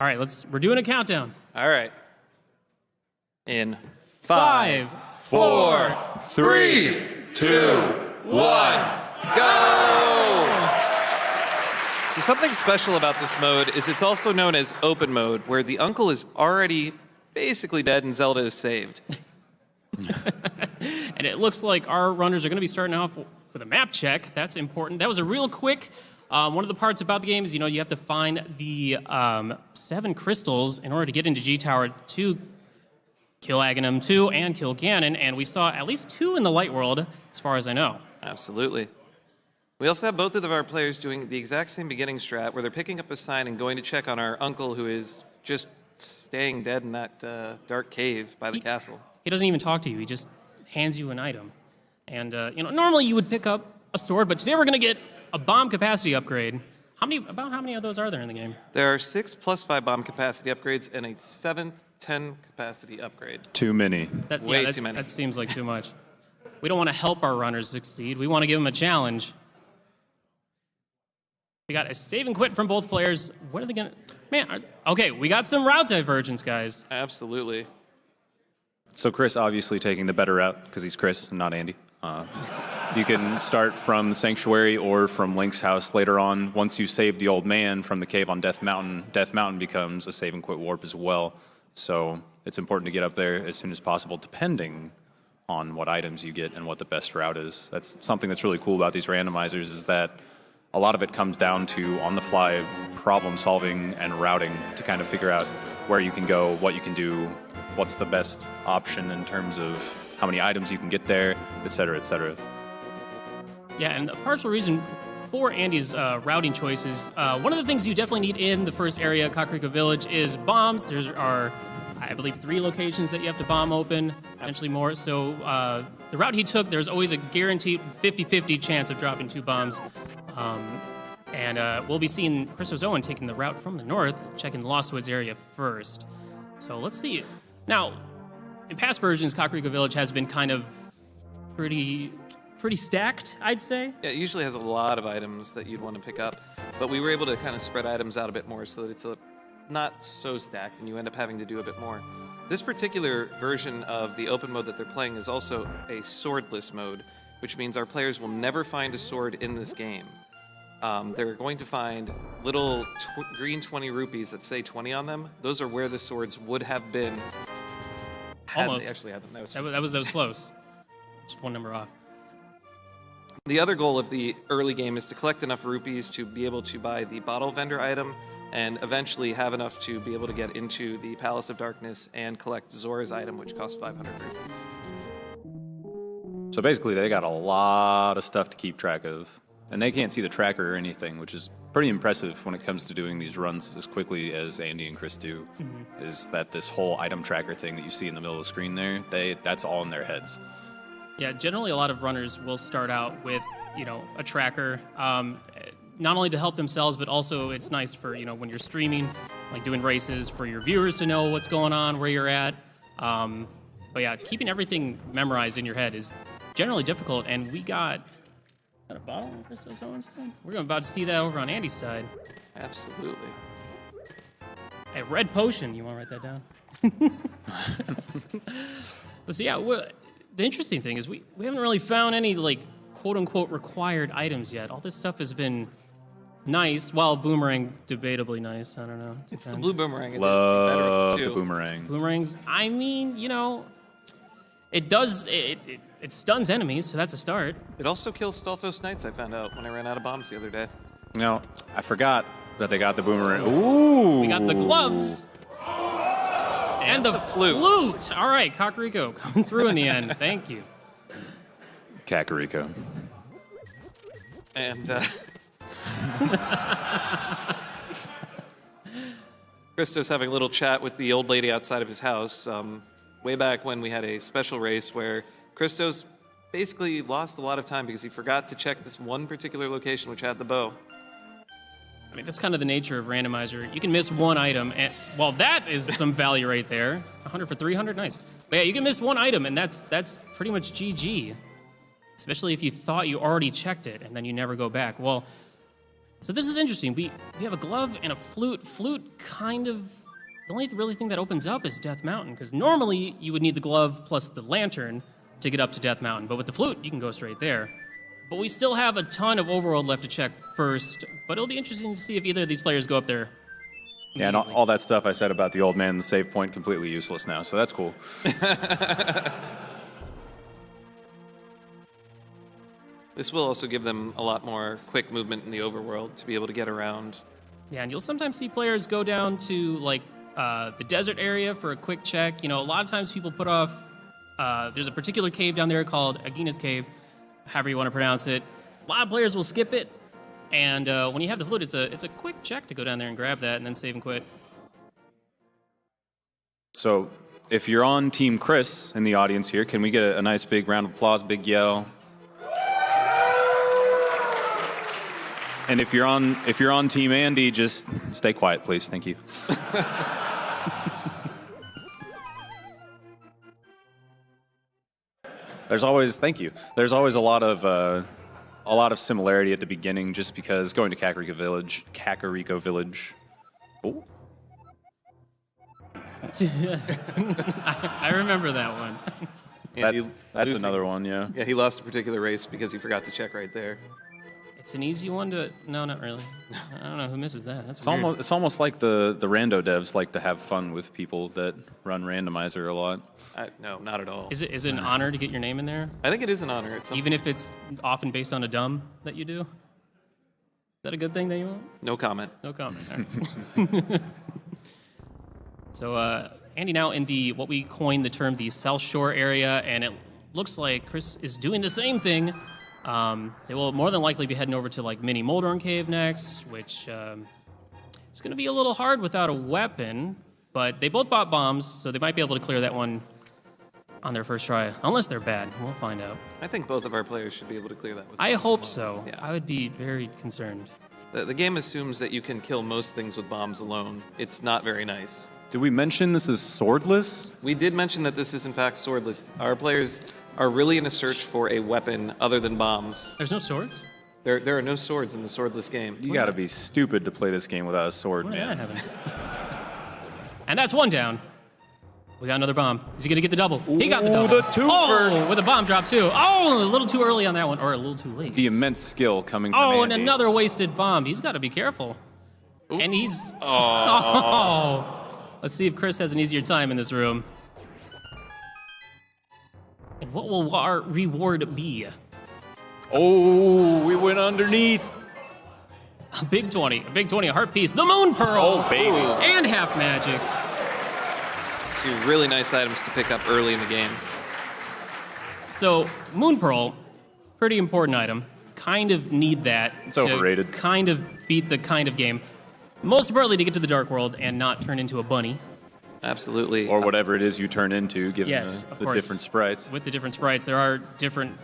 All right, we're doing a countdown. All right. In 5, 4, 3, 2, 1, go! So something special about this mode is it's also known as open mode, where the uncle is already basically dead and Zelda is saved. And it looks like our runners are going to be starting off with a map check. That's important. That was a real quick. One of the parts about the game is, you have to find the 7 crystals in order to get into G Tower to kill Aghanim 2 and kill Ganon, and we saw at least 2 in the light world, as far as I know. Absolutely. We also have both of our players doing the exact same beginning strat, where they're picking up a sign and going to check on our uncle, who is just staying dead in that dark cave by the castle. He doesn't even talk to you. He just hands you an item. And, normally you would pick up a sword, but today we're going to get a bomb capacity upgrade. About how many of those are there in the game? There are 6 plus 5 bomb capacity upgrades and a 7th 10 capacity upgrade. Too many. Way too many. That seems like too much. We don't want to help our runners succeed. We want to give them a challenge. We got a save and quit from both players. What are they going to... Man, okay, we got some route divergence, guys. Absolutely. So Chris obviously taking the better route, because he's Chris and not Andy. You can start from the Sanctuary or from Link's house later on. Once you save the old man from the cave on Death Mountain becomes a save and quit warp as well. So it's important to get up there as soon as possible, depending on what items you get and what the best route is. That's something that's really cool about these randomizers, is that a lot of it comes down to on-the-fly problem solving and routing to kind of figure out where you can go, what you can do, what's the best option in terms of how many items you can get there, et cetera, et cetera. Yeah, and a partial reason for Andy's routing choices, one of the things you definitely need in the first area, Kakariko Village, is bombs. There are, I believe, 3 locations that you have to bomb open, potentially more. So the route he took, there's always a guaranteed 50-50 chance of dropping 2 bombs. And we'll be seeing Christos Owen taking the route from the north, checking the Lost Woods area first. So let's see. Now, in past versions, Kakariko Village has been kind of pretty stacked, I'd say. Yeah, it usually has a lot of items that you'd want to pick up, but we were able to kind of spread items out a bit more so that it's not so stacked and you end up having to do a bit more. This particular version of the open mode that they're playing is also a swordless mode, which means our players will never find a sword in this game. They're going to find little green 20 rupees that say 20 on them. Those are where the swords would have been had Almost. they actually had them. That was close. Just one number off. The other goal of the early game is to collect enough rupees to be able to buy the bottle vendor item and eventually have enough to be able to get into the Palace of Darkness and collect Zora's item, which costs 500 rupees. So basically, they got a lot of stuff to keep track of. And they can't see the tracker or anything, which is pretty impressive when it comes to doing these runs as quickly as Andy and Chris do. Mm-hmm. Is that this whole item tracker thing that you see in the middle of the screen there, that's all in their heads. Yeah, generally a lot of runners will start out with, a tracker, not only to help themselves, but also it's nice for, when you're streaming, like doing races, for your viewers to know what's going on, where you're at. But yeah, keeping everything memorized in your head is generally difficult, and we got... Is that a bottle on Christos Owen's side? We're about to see that over on Andy's side. Absolutely. A red potion. You want to write that down? But so yeah, the interesting thing is we haven't really found any, quote-unquote required items yet. All this stuff has been nice, while Boomerang debatably nice. I don't know. It's the blue boomerang. Love the boomerang. Boomerangs, I mean, it does... It stuns enemies, so that's a start. It also kills Stalfos Knights, I found out when I ran out of bombs the other day. No, I forgot that they got the boomerang. Ooh! We got the gloves. And the flute. All right, Kakariko coming through in the end. Thank you. Kakariko. And Christos having a little chat with the old lady outside of his house. Way back when we had a special race where Christos basically lost a lot of time because he forgot to check this one particular location which had the bow. I mean, that's kind of the nature of randomizer. You can miss one item, and well, that is some value right there. 100 for 300, nice. But yeah, you can miss one item, and that's pretty much GG. Especially if you thought you already checked it, and then you never go back. Well, So this is interesting. We have a glove and a flute. Flute kind of, the only really thing that opens up is Death Mountain, because normally you would need the glove plus the lantern to get up to Death Mountain, but with the flute, you can go straight there. But we still have a ton of overworld left to check first, but it'll be interesting to see if either of these players go up there. Yeah, and all that stuff I said about the old man and the save point, completely useless now, so that's cool. This will also give them a lot more quick movement in the overworld to be able to get around. Yeah, and you'll sometimes see players go down to, like, the desert area for a quick check. You know, a lot of times people put off, there's a particular cave down there called Agina's Cave, however you want to pronounce it. A lot of players will skip it, and when you have the flute, it's a quick check to go down there and grab that and then save and quit. So, if you're on Team Chris in the audience here, can we get a nice big round of applause, big yell? And if you're on Team Andy, just stay quiet, please. Thank you. There's always a lot of similarity at the beginning, just because going to Kakariko Village. Oh. I remember that one. Yeah, that's another one, yeah. Yeah, he lost a particular race because he forgot to check right there. It's an easy one to... No, not really. I don't know who misses that. That's It's weird. almost like the rando devs like to have fun with people that run randomizer a lot. No, not at all. Is it an honor to get your name in there? I think it is an honor. It's Even if it's often based on a dumb that you do? Is that a good thing that you want? No comment. No comment. All right. So, Andy, now in what we coined the term the South Shore area, and it looks like Chris is doing the same thing. They will more than likely be heading over to like Mini Moldorn Cave next, which it's going to be a little hard without a weapon, but they both bought bombs, so they might be able to clear that one on their first try, unless they're bad. We'll find out. I think both of our players should be able to clear that. I hope so. Yeah. I would be very concerned. The game assumes that you can kill most things with bombs alone. It's not very nice. Did we mention this is swordless? We did mention that this is in fact swordless. Our players are really in a search for a weapon other than bombs. There's no swords? There are no swords in the swordless game. You gotta be stupid to play this game without a sword, What man. did I have? And that's one down. We got another bomb. Is he going to get the double? He got the double. the twofer. Oh, with a bomb drop, too. Oh, a little too early on that one, or a little too late. The immense skill coming from Oh, and Andy. another wasted bomb. He's got to be careful. And he's... Oh. Let's see if Chris has an easier time in this room. And what will our reward be? Oh, we went underneath. A big 20. A big 20, a heart piece. The Moon Pearl. Oh, baby. And half magic. Two really nice items to pick up early in the game. So, Moon Pearl, pretty important item. Kind of need that. It's overrated. Kind of beat the kind of game. Most importantly, to get to the Dark World and not turn into a bunny. Absolutely. Or whatever it is you turn into, given Yes, of the course. different sprites. With the different sprites, there are different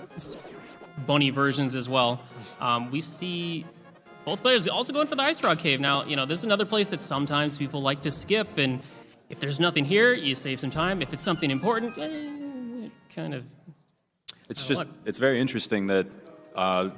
bunny versions as well. We see both players also going for the Ice Rock Cave. Now, you know, this is another place that sometimes people like to skip, and if there's nothing here, you save some time. If it's something important, kind of... It's very interesting that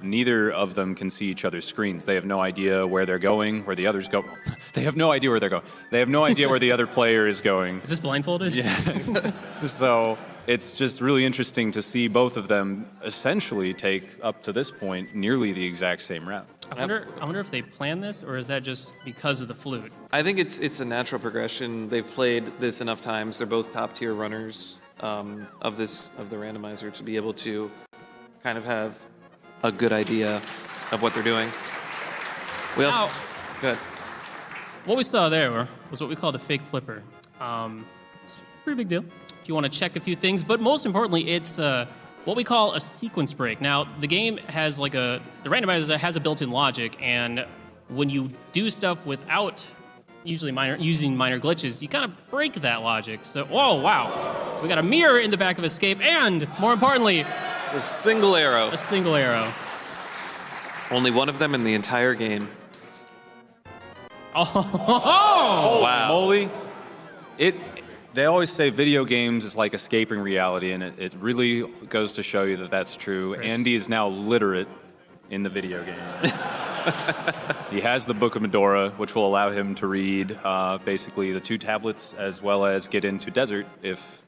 neither of them can see each other's screens. They have no idea where they're going, where the others go. They have no idea where they're going. They have no idea where the other player is going. Is this blindfolded? Yeah. So it's just really interesting to see both of them essentially take, up to this point, nearly the exact same route. I wonder if they planned this, or is that just because of the flute? I think it's a natural progression. They've played this enough times. They're both top tier runners of the randomizer to be able to kind of have a good idea of what they're doing. We also good. What we saw there was what we call the fake flipper. It's a pretty big deal if you want to check a few things, but most importantly, it's what we call a sequence break. Now, the game has the randomizer has a built-in logic, and when you do stuff without using minor glitches, you kind of break that logic. So, whoa, wow. We got a mirror in the back of Escape, and more importantly, A single arrow. a single arrow. Only one of them in the entire game. Oh, Wow. Moly. They always say video games is like escaping reality, and it really goes to show you that that's true. Chris. Andy is now literate in the video game. He has the Book of Medora, which will allow him to read basically the 2 tablets, as well as get into Desert if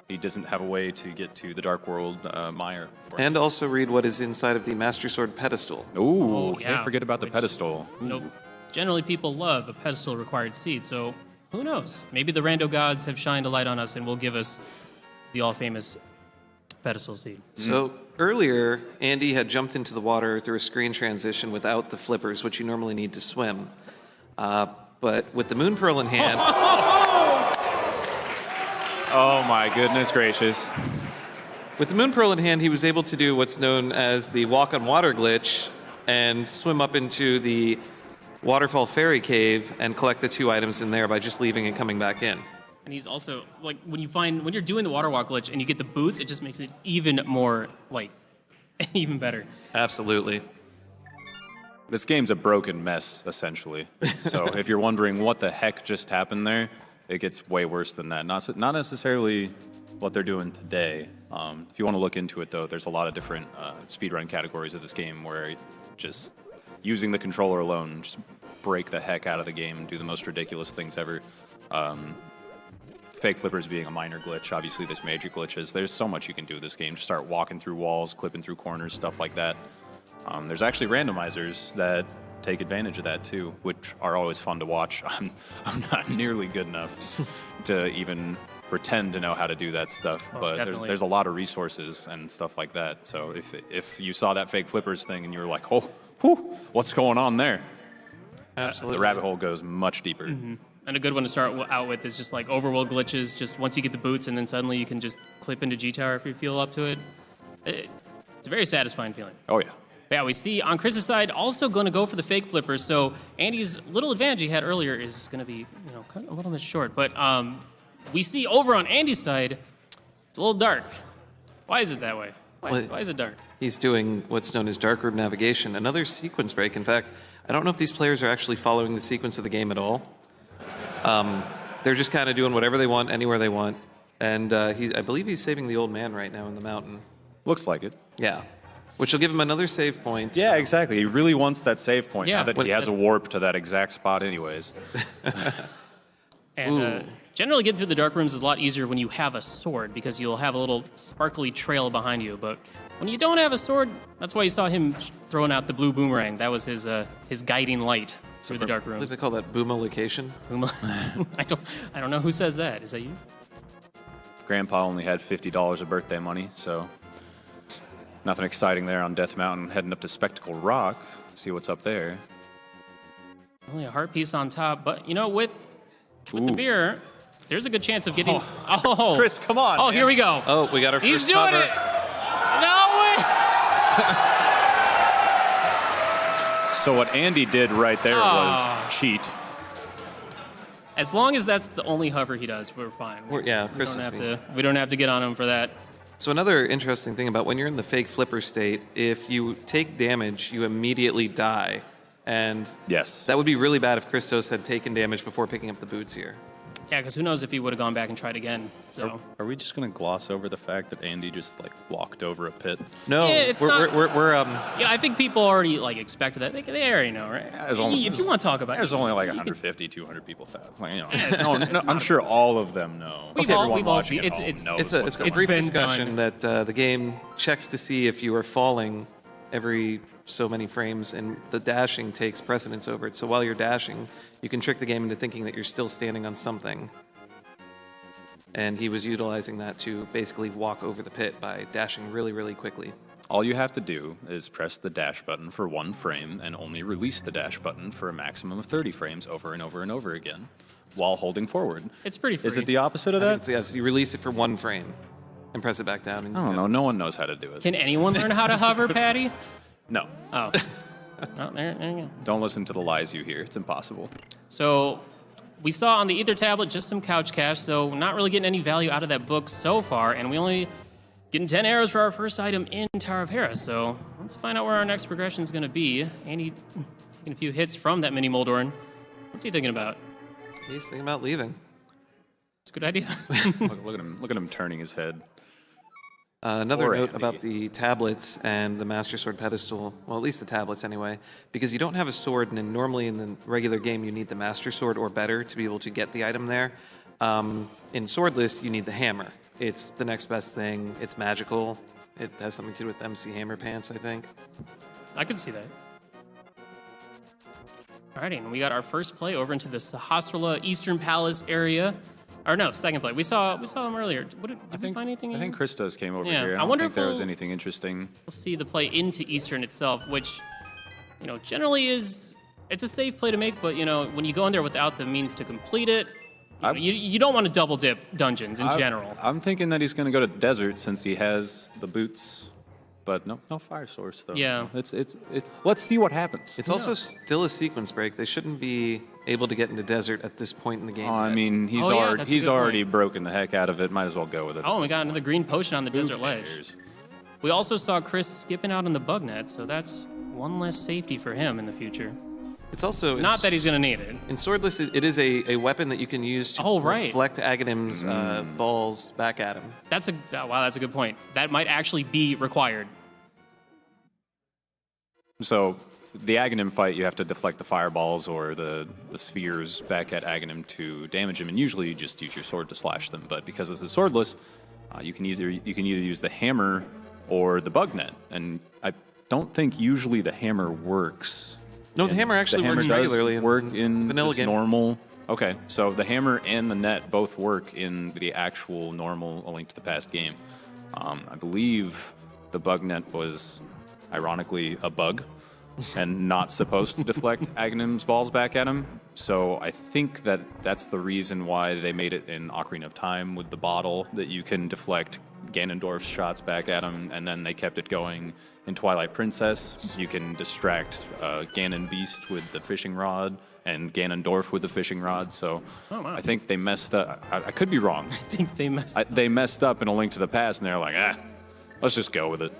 he doesn't have a way to get to the Dark World Mire. And also read what is inside of the Master Sword pedestal. Ooh, Oh, can't yeah. forget about the Which- pedestal. Nope. Generally, people love a pedestal-required seed, so who knows? Maybe the rando gods have shined a light on us and will give us the all-famous pedestal seed. So earlier, Andy had jumped into the water through a screen transition without the flippers, which you normally need to swim. But with the Moon Pearl in hand, Oh my goodness gracious. with the Moon Pearl in hand, he was able to do what's known as the walk on water glitch and swim up into the Waterfall Fairy Cave and collect the 2 items in there by just leaving and coming back in. And he's also, like, when you're doing the water walk glitch and you get the boots, it just makes it even more, like, even better. Absolutely. This game's a broken mess, essentially. So if you're wondering what the heck just happened there, it gets way worse than that. Not necessarily what they're doing today. If you want to look into it, though, there's a lot of different speedrun categories of this game where just using the controller alone, just break the heck out of the game and do the most ridiculous things ever. Fake flippers being a minor glitch. Obviously, there's major glitches. There's so much you can do with this game. Just start walking through walls, clipping through corners, stuff like that. There's actually randomizers that take advantage of that too, which are always fun to watch. I'm not nearly good enough to even pretend to know how to do that stuff, Oh, but definitely. there's a lot of resources and stuff like that. So if you saw that fake flippers thing and you were like, oh, whew, what's going on there? Absolutely. The rabbit hole goes much deeper. And a good one to start out with is just like overworld glitches. Just once you get the boots, and then suddenly you can just clip into G Tower if you feel up to it. It's a very satisfying feeling. Oh yeah. Yeah, we see on Chris's side also going to go for the fake flippers. So Andy's little advantage he had earlier is going to be, cut a little bit short. But we see over on Andy's side, it's a little dark. Why is it that way? Why is it dark? He's doing what's known as dark room navigation, another sequence break. In fact, I don't know if these players are actually following the sequence of the game at all. They're just kind of doing whatever they want, anywhere they want. And I believe he's saving the old man right now in the mountain. Looks like it. Yeah. Which will give him another save point. Yeah, exactly. He really wants that save point. Yeah. Now that he has a warp to that exact spot anyways. And generally getting through the dark rooms is a lot easier when you have a sword because you'll have a little sparkly trail behind you. But when you don't have a sword, that's why you saw him throwing out the blue boomerang. That was his guiding light through the dark I believe rooms. they call that Booma location. I don't know who says that. Is that you? Grandpa only had $50 of birthday money, so nothing exciting there on Death Mountain. Heading up to Spectacle Rock, see what's up there. Only a heart piece on top, but with the Ooh. beer, there's a good chance of getting. Oh, Chris, come on, Oh, man. here we go. Oh, we got our He's first doing cover. it. No way. So what Andy did right there Aw. was cheat. As long as that's the only hover he does, we're fine. Yeah, we Chris don't is have being- to. We don't have to get on him for that. So another interesting thing about when you're in the fake flipper state, if you take damage, you immediately die. And Yes. that would be really bad if Christos had taken damage before picking up the boots here. Yeah, because who knows if he would have gone back and tried again. So Are we just going to gloss over the fact that Andy just walked over a pit? No, Yeah, it's we're, not- we're yeah, I think people already expected that. They already know, right? There's only- If you want to talk about it, There's only you can- 150, 200 people. I'm sure all of them know. We've all- Everyone we've all watching seen- at home it's- knows it's a what's it's brief been discussion done. that the game checks to see if you are falling every so many frames, and the dashing takes precedence over it. So while you're dashing, you can trick the game into thinking that you're still standing on something. And he was utilizing that to basically walk over the pit by dashing really, really quickly. All you have to do is press the dash button for 1 frame and only release the dash button for a maximum of 30 frames over and over and over again while holding forward. It's pretty free. Is it the opposite of I that? think it's- yes, you release it for 1 frame and press it back down. And, I don't know. No one knows how to do it. Can anyone learn how to hover, Patty? No. Oh. Oh, there you go. Don't listen to the lies you hear. It's impossible. So we saw on the Ether tablet just some couch cash, so not really getting any value out of that book so far, and we only getting 10 arrows for our first item in Tower of Hera. So let's find out where our next progression is going to be. Andy taking a few hits from that mini Moldorn. What's he thinking about? He's thinking about leaving. It's a good idea. Look at him turning his head. Another Or note Andy. about the tablets and the Master Sword pedestal, well, at least the tablets anyway, because you don't have a sword, and normally in the regular game you need the Master Sword or better to be able to get the item there. In Swordless, you need the hammer. It's the next best thing. It's magical. It has something to do with MC Hammer Pants, I think. I could see that. Alrighty, and we got our first play over into the Sahasrara Eastern Palace area. Or no, second play. We saw him earlier. Did we find anything? I think Christos came over Yeah, here. I I don't wonder think if there was we'll- anything interesting. We'll see the play into Eastern itself, which, generally it's a safe play to make, but, when you go in there without the means to complete it, you don't want to double dip dungeons in general. I'm thinking that he's going to go to desert since he has the boots, but no fire source though. Yeah. Let's see what happens. It's also still a sequence break. They shouldn't be able to get into desert at this point in the game. I yet. mean, he's Oh, yeah, already that's a he's good already point. broken the heck out of it. Might as well go with it. Oh, we got another green potion on the desert ledge. cares? We also saw Chris skipping out on the bug net, so that's one less safety for him in the future. It's also Not that he's going to need it. in Swordless, it is a weapon that you can use to Oh, right. reflect Aghanim's balls back at him. That's a good point. That might actually be required. So the Aghanim fight, you have to deflect the fireballs or the spheres back at Aghanim to damage him, and usually you just use your sword to slash them. But because this is swordless, you can either use the hammer or the bug net, and I don't think usually the hammer works. No, the hammer actually the hammer works does regularly work in vanilla this game. normal. Okay, so the hammer and the net both work in the actual normal A Link to the Past game. I believe the bug net was ironically a bug and not supposed to deflect Aghanim's balls back at him. So I think that's the reason why they made it in Ocarina of Time with the bottle, that you can deflect Ganondorf's shots back at him, and then they kept it going in Twilight Princess. You can distract Ganon Beast with the fishing rod and Ganondorf with the fishing rod. So Oh, wow. I think they messed up. I could be wrong. I think they messed up. They messed up in A Link to the Past, and they're like, let's just go with it.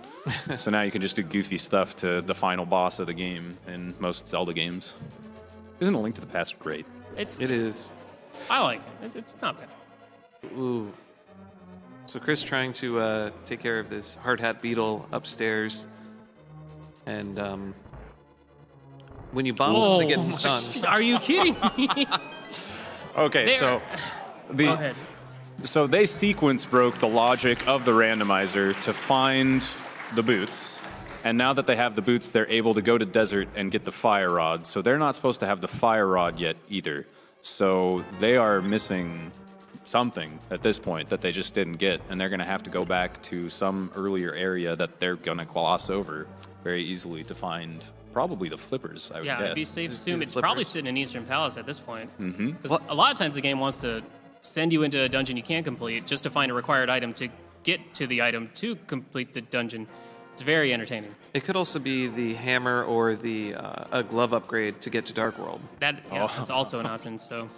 So now you can just do goofy stuff to the final boss of the game in most Zelda games. Isn't A Link to the Past great? It is. I like it. It's not bad. Ooh. So Chris trying to take care of this hard hat beetle upstairs, and when you bomb him, it gets stunned. Are you kidding me? Okay, There. Go ahead. So they sequence broke the logic of the randomizer to find the boots. And now that they have the boots, they're able to go to desert and get the fire rod. So they're not supposed to have the fire rod yet either. So they are missing something at this point that they just didn't get. And they're going to have to go back to some earlier area that they're going to gloss over very easily to find probably the flippers, I would Yeah, guess. it'd be safe to Just assume do it's the probably flippers. sitting in Eastern Palace at this point. Because a lot of times the game wants to send you into a dungeon you can't complete just to find a required item to get to the item to complete the dungeon. It's very entertaining. It could also be the hammer or the a glove upgrade to get to Dark World. That's also an option. So,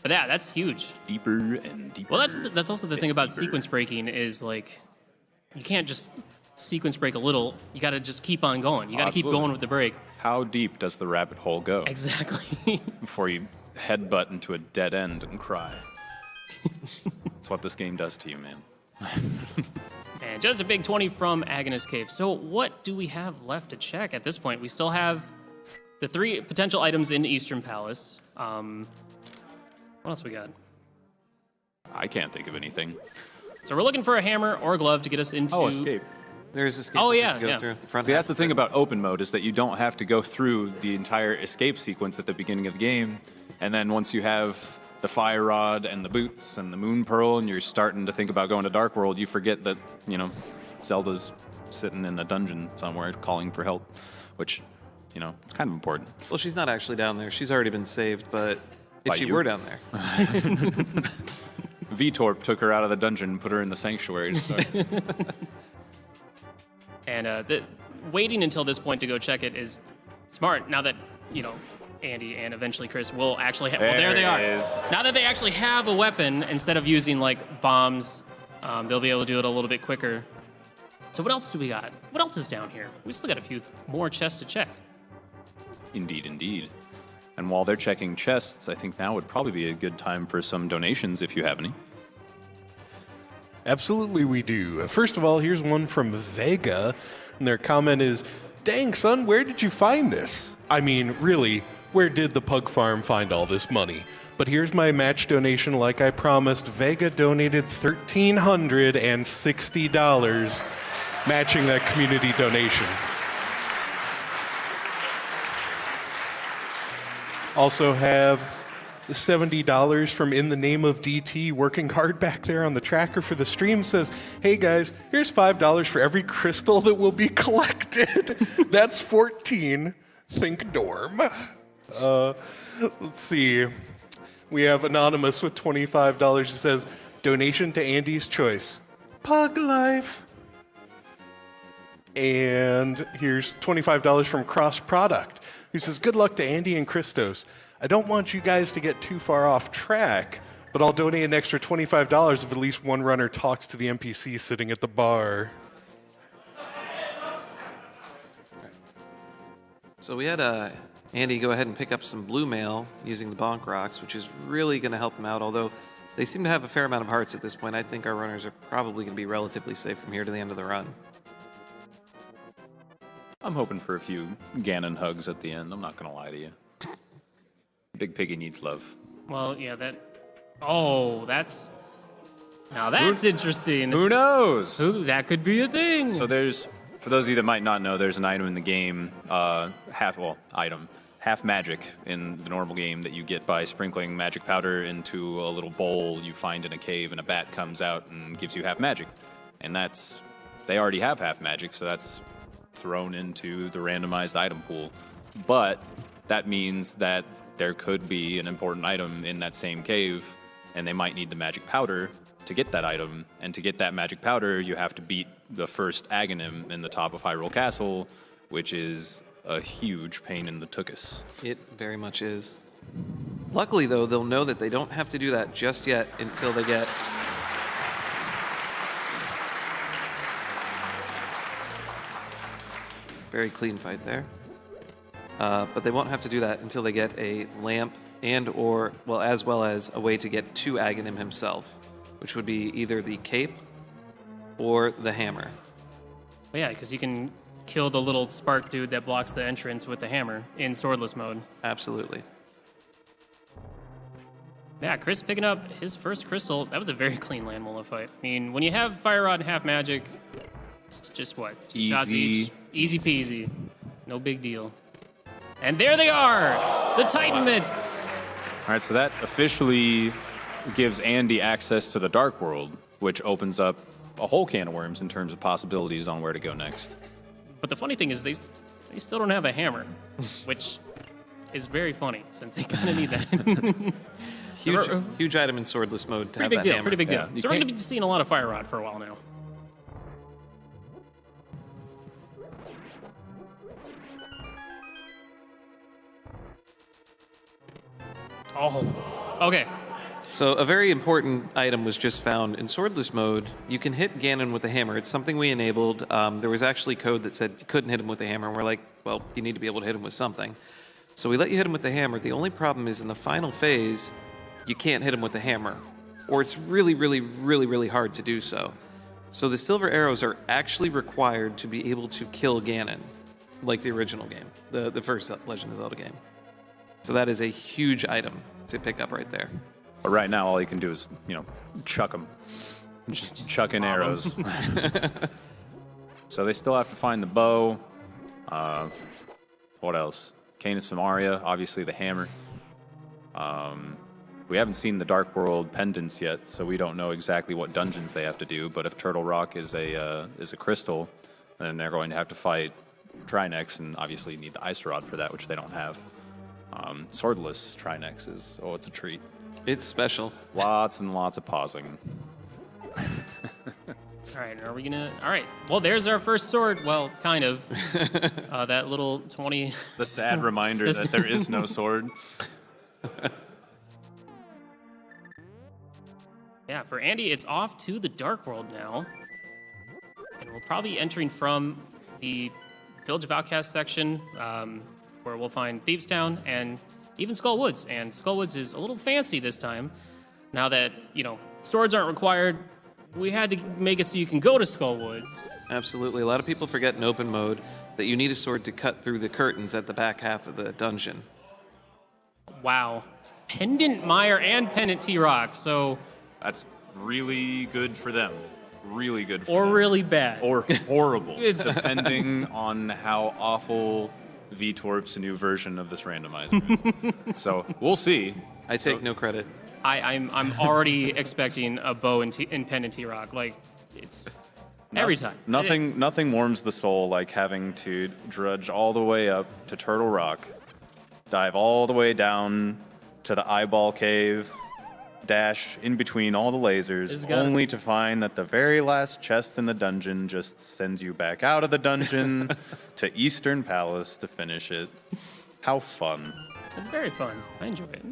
but yeah, that's huge. Deeper and deeper. Well, that's also the thing about sequence breaking is like you can't just sequence break a little. You got to just keep on going. You got to keep Absolutely. going with the break. How deep does the rabbit hole go Exactly. before you headbutt into a dead end and cry? That's what this game does to you, man. And just a big 20 from Agnes Cave. So what do we have left to check at this point? We still have the 3 potential items in Eastern Palace. What else we got? I can't think of anything. So we're looking for a hammer or a glove to get us into... escape. There is escape. Oh, that you yeah, can go yeah. through at the front. See, that's half the of thing it. about open mode, is that you don't have to go through the entire escape sequence at the beginning of the game. And then once you have the fire rod and the boots and the moon pearl and you're starting to think about going to Dark World, you forget that, Zelda's sitting in a dungeon somewhere calling for help, which, it's kind of important. Well, she's not actually down there. She's already been saved, but if By she you? were down there, Vitorp took her out of the dungeon and put her in the sanctuary. So. And waiting until this point to go check it is smart. Now that, Andy and eventually Chris will actually have... Well, there they are. it is. Now that they actually have a weapon, instead of using, bombs, they'll be able to do it a little bit quicker. So what else do we got? What else is down here? We still got a few more chests to check. Indeed, indeed. And while they're checking chests, I think now would probably be a good time for some donations if you have any. Absolutely we do. First of all, here's one from Vega, and their comment is, "Dang, son, where did you find this? I mean, really, where did the pug farm find all this money? But here's my match donation like I promised. Vega donated $1,360, matching that community donation." Also have the $70 from In the Name of DT, working hard back there on the tracker for the stream, says, "Hey guys, here's $5 for every crystal that will be collected." That's 14. Think dorm. Let's see. We have Anonymous with $25 who says, "Donation to Andy's choice. Pug life." And here's $25 from Cross Product, who says, "Good luck to Andy and Christos. I don't want you guys to get too far off track, but I'll donate an extra $25 if at least one runner talks to the NPC sitting at the bar." So we had Andy go ahead and pick up some blue mail using the bonk rocks, which is really going to help him out, although they seem to have a fair amount of hearts at this point. I think our runners are probably going to be relatively safe from here to the end of the run. I'm hoping for a few Ganon hugs at the end. I'm not going to lie to you. Big Piggy needs love. Well, yeah, that. Oh, that's. Now that's interesting. Who knows? That could be a thing. So there's, for those of you that might not know, there's an item in the game, half magic in the normal game that you get by sprinkling magic powder into a little bowl you find in a cave, and a bat comes out and gives you half magic. And they already have half magic, so that's thrown into the randomized item pool. But that means that there could be an important item in that same cave, and they might need the magic powder to get that item. And to get that magic powder, you have to beat the first Aghanim in the top of Hyrule Castle, which is a huge pain in the tuchus. It very much is. Luckily, though, they'll know that they don't have to do that just yet until they get... Very clean fight there. But they won't have to do that until they get a lamp as well as a way to get to Aghanim himself, which would be either the cape or the hammer. Well, yeah, because you can kill the little spark dude that blocks the entrance with the hammer in swordless mode. Absolutely. Yeah, Chris picking up his first crystal. That was a very clean Landmola fight. I mean, when you have Fire Rod and half magic, it's just what? Easy. Shots each. Easy peasy. No big deal. And there they are, the Titan Mitts. All right, so that officially gives Andy access to the Dark World, which opens up a whole can of worms in terms of possibilities on where to go next. But the funny thing is they still don't have a hammer, which is very funny since they kind of need that. Huge item in swordless mode to have that hammer. Pretty big deal. Yeah, So we're going to be seeing a lot of Fire Rod for a while now. Oh, okay. So a very important item was just found in swordless mode. You can hit Ganon with the hammer. It's something we enabled. There was actually code that said you couldn't hit him with the hammer, and we're like, well, you need to be able to hit him with something. So we let you hit him with the hammer. The only problem is in the final phase, you can't hit him with the hammer, or it's really, really, really, really hard to do so. So the silver arrows are actually required to be able to kill Ganon, like the original game, the first Legend of Zelda game. So that is a huge item to pick up right there. But right now, all you can do is, chuck them. Just chuck in arrows. So they still have to find the bow. What else? Cane of Samaria, obviously the hammer. We haven't seen the Dark World pendants yet, so we don't know exactly what dungeons they have to do. But if Turtle Rock is a crystal, then they're going to have to fight Trinex, and obviously you need the Ice Rod for that, which they don't have. Swordless Trinex is, it's a treat. It's special. Lots and lots of pausing. All right, are we gonna? All right. Well, there's our first sword. Well, kind of. That little 20. The sad reminder that there is no sword. Yeah, for Andy, it's off to the Dark World now, and we'll probably be entering from the Village of Outcasts section, where we'll find Thieves Town and even Skull Woods. And Skull Woods is a little fancy this time. Now that, swords aren't required, we had to make it so you can go to Skullwoods. Absolutely. A lot of people forget in open mode that you need a sword to cut through the curtains at the back half of the dungeon. Wow. Pendant Mire and Pendant T-Rock, so... That's really good for them. Really good for Or them. really bad. Or horrible, depending on how awful VTorp's new version of this randomizer is. So we'll see. I take no credit. I'm already expecting a bow in Pendant T-Rock. Like, it's... Every time. Nothing warms the soul like having to drudge all the way up to Turtle Rock, dive all the way down to the eyeball cave, dash in between all the lasers, only to find that the very last chest in the dungeon just sends you back out of the dungeon to Eastern Palace to finish it. How fun. It's very fun. I enjoy it.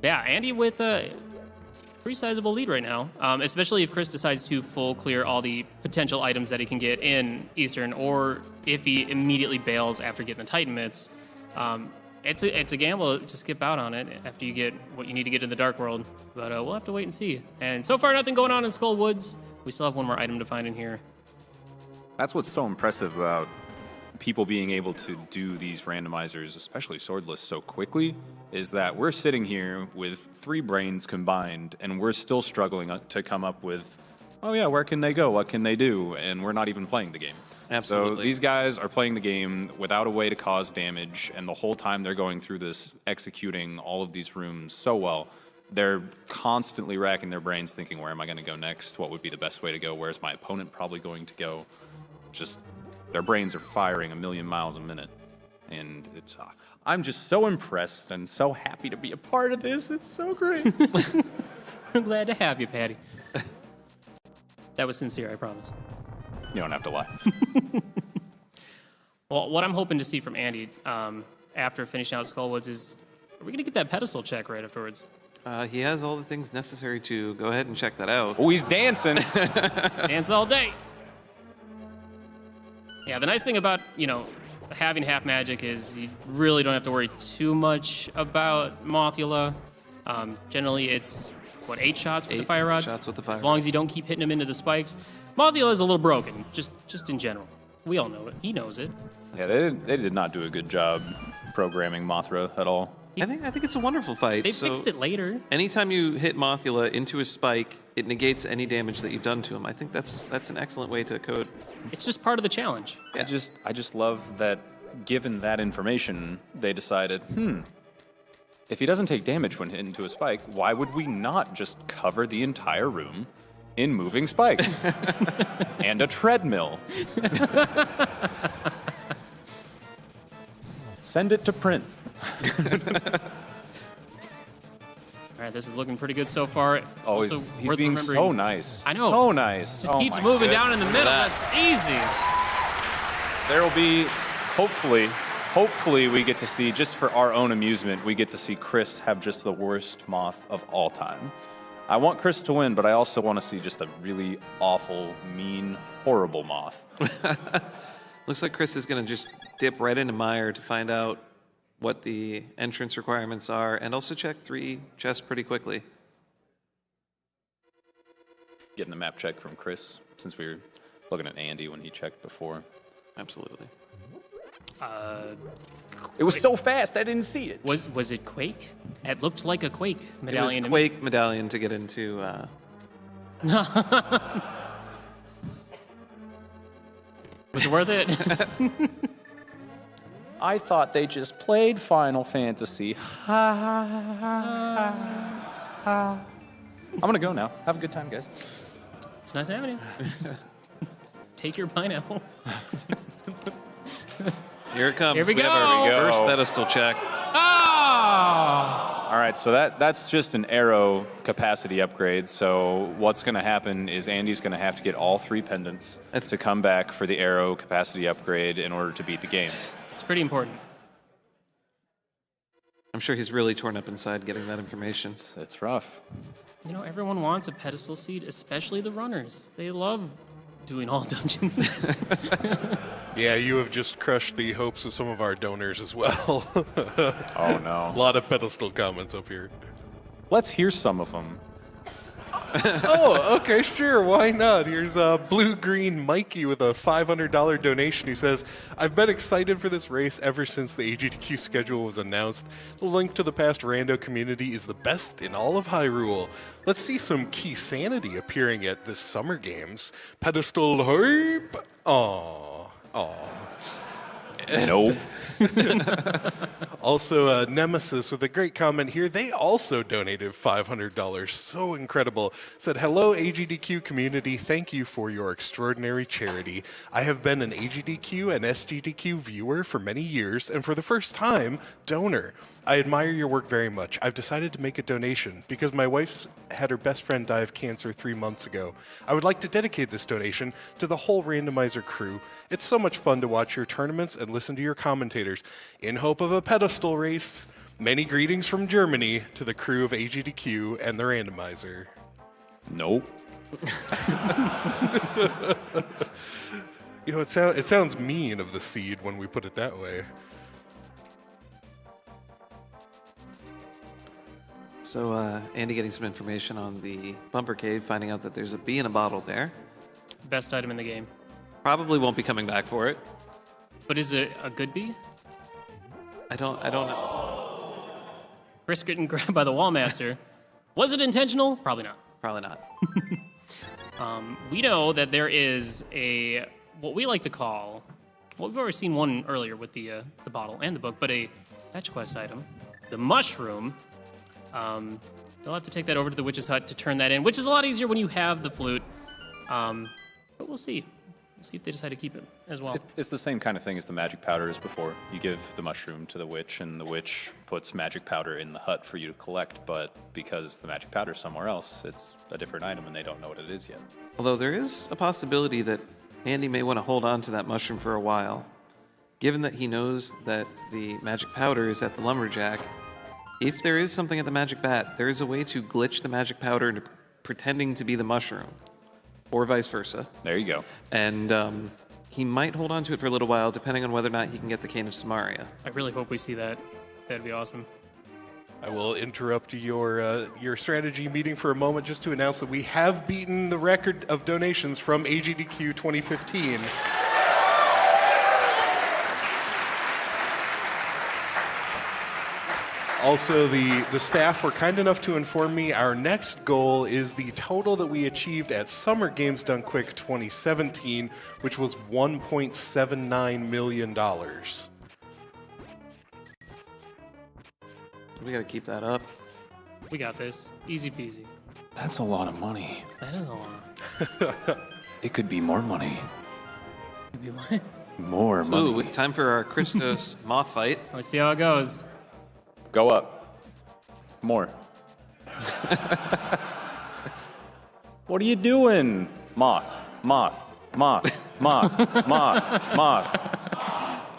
Yeah, Andy with a pretty sizable lead right now, especially if Chris decides to full clear all the potential items that he can get in Eastern, or if he immediately bails after getting the Titan mitts. It's a gamble to skip out on it after you get what you need to get in the Dark World, but we'll have to wait and see. And so far, nothing going on in Skull Woods. We still have one more item to find in here. That's what's so impressive about people being able to do these randomizers, especially swordless, so quickly, is that we're sitting here with 3 brains combined, and we're still struggling to come up with, oh yeah, where can they go? What can they do? And we're not even playing the game. Absolutely. So these guys are playing the game without a way to cause damage, and the whole time they're going through this, executing all of these rooms so well. They're constantly racking their brains thinking, where am I going to go next? What would be the best way to go? Where's my opponent probably going to go? Just, their brains are firing a million miles a minute. And it's, I'm just so impressed and so happy to be a part of this. It's so great. I'm glad to have you, Patty. That was sincere, I promise. You don't have to lie. Well, what I'm hoping to see from Andy after finishing out Skullwoods is, are we going to get that pedestal check right afterwards? He has all the things necessary to go ahead and check that out. Oh, he's dancing. Dance all day. Yeah, the nice thing about, having half magic is you really don't have to worry too much about Mothula. Generally, it's, 8 shots with the fire rod? 8 shots with the fire As long as you don't keep hitting him into the spikes. Mothula is a little broken, just in general. We all know it. He knows it. Yeah, they did not do a good job programming Mothra at all. I think it's a wonderful fight. They fixed it later. Anytime you hit Mothula into a spike, it negates any damage that you've done to him. I think that's an excellent way to code. It's just part of the challenge. Yeah. I just love that given that information, they decided, if he doesn't take damage when hit into a spike, why would we not just cover the entire room in moving spikes? And a treadmill. Send it to print. All right, this is looking pretty good so far. It's also he's worth being remembering- so nice. I know. So nice. Just keeps moving down in the middle. That's easy. There will be, hopefully we get to see, just for our own amusement, we get to see Chris have just the worst moth of all time. I want Chris to win, but I also want to see just a really awful, mean, horrible moth. Looks like Chris is going to just dip right into Mire to find out what the entrance requirements are, and also check 3 chests pretty quickly. Getting the map check from Chris, since we were looking at Andy when he checked before. Absolutely. It was so fast, I didn't see it. Was it Quake? It looked like a Quake It medallion. was Quake medallion to get into. Was it worth it? I thought they just played Final Fantasy. I'm gonna go now. Have a good time, guys. It's nice having you. Take your pineapple. Here it comes. Here we go. have There our we go. first pedestal check. Ah! All right, so that's just an arrow capacity upgrade. So what's going to happen is Andy's going to have to get all 3 pendants to come back for the arrow capacity upgrade in order to beat the game. It's pretty important. I'm sure he's really torn up inside getting that information. It's rough. Everyone wants a pedestal seat, especially the runners. They love doing all dungeons. Yeah, you have just crushed the hopes of some of our donors as well. Oh, no. A lot of pedestal comments up here. Let's hear some of them. Oh, okay, sure, why not? Here's Blue Green Mikey with a $500 donation who says, I've been excited for this race ever since the AGDQ schedule was announced. The link to the past rando community is the best in all of Hyrule. Let's see some Key Sanity appearing at this Summer Games. Pedestal hype! Aww. Nope. Also, Nemesis with a great comment here. They also donated $500. So incredible. Said, hello, AGDQ community. Thank you for your extraordinary charity. I have been an AGDQ and SGDQ viewer for many years, and for the first time, donor. I admire your work very much. I've decided to make a donation because my wife had her best friend die of cancer 3 months ago. I would like to dedicate this donation to the whole randomizer crew. It's so much fun to watch your tournaments and listen to your commentators. In hope of a pedestal race, many greetings from Germany to the crew of AGDQ and the randomizer. Nope. You know, it sounds mean of the seed when we put it that way. So, Andy getting some information on the Bumper Cave, finding out that there's a bee in a bottle there. Best item in the game. Probably won't be coming back for it. But is it a good bee? I don't know. Chris getting grabbed by the Wallmaster. Was it intentional? Probably not. Probably not. We know that there is what we like to call, well, we've already seen one earlier with the bottle and the book, but a fetch quest item, the mushroom. They'll have to take that over to the witch's hut to turn that in, which is a lot easier when you have the flute. But we'll see. We'll see if they decide to keep it as well. It's the same kind of thing as the magic powder as before. You give the mushroom to the witch, and the witch puts magic powder in the hut for you to collect, but because the magic powder's somewhere else, it's a different item, and they don't know what it is yet. Although there is a possibility that Andy may want to hold on to that mushroom for a while. Given that he knows that the magic powder is at the lumberjack, if there is something at the magic bat, there is a way to glitch the magic powder into pretending to be the mushroom, or vice versa. There you go. And he might hold on to it for a little while, depending on whether or not he can get the Cane of Samaria. I really hope we see that. That'd be awesome. I will interrupt your strategy meeting for a moment just to announce that we have beaten the record of donations from AGDQ 2015. Also, the staff were kind enough to inform me our next goal is the total that we achieved at Summer Games Done Quick 2017, which was $1.79 million. We got to keep that up. We got this. Easy peasy. That's a lot of money. That is a lot. It could be more money. Maybe what? More money. Ooh, time for our Christos moth fight. Let's see how it goes. Go up. More. What are you doing? Moth. Moth. Moth. Moth. Moth.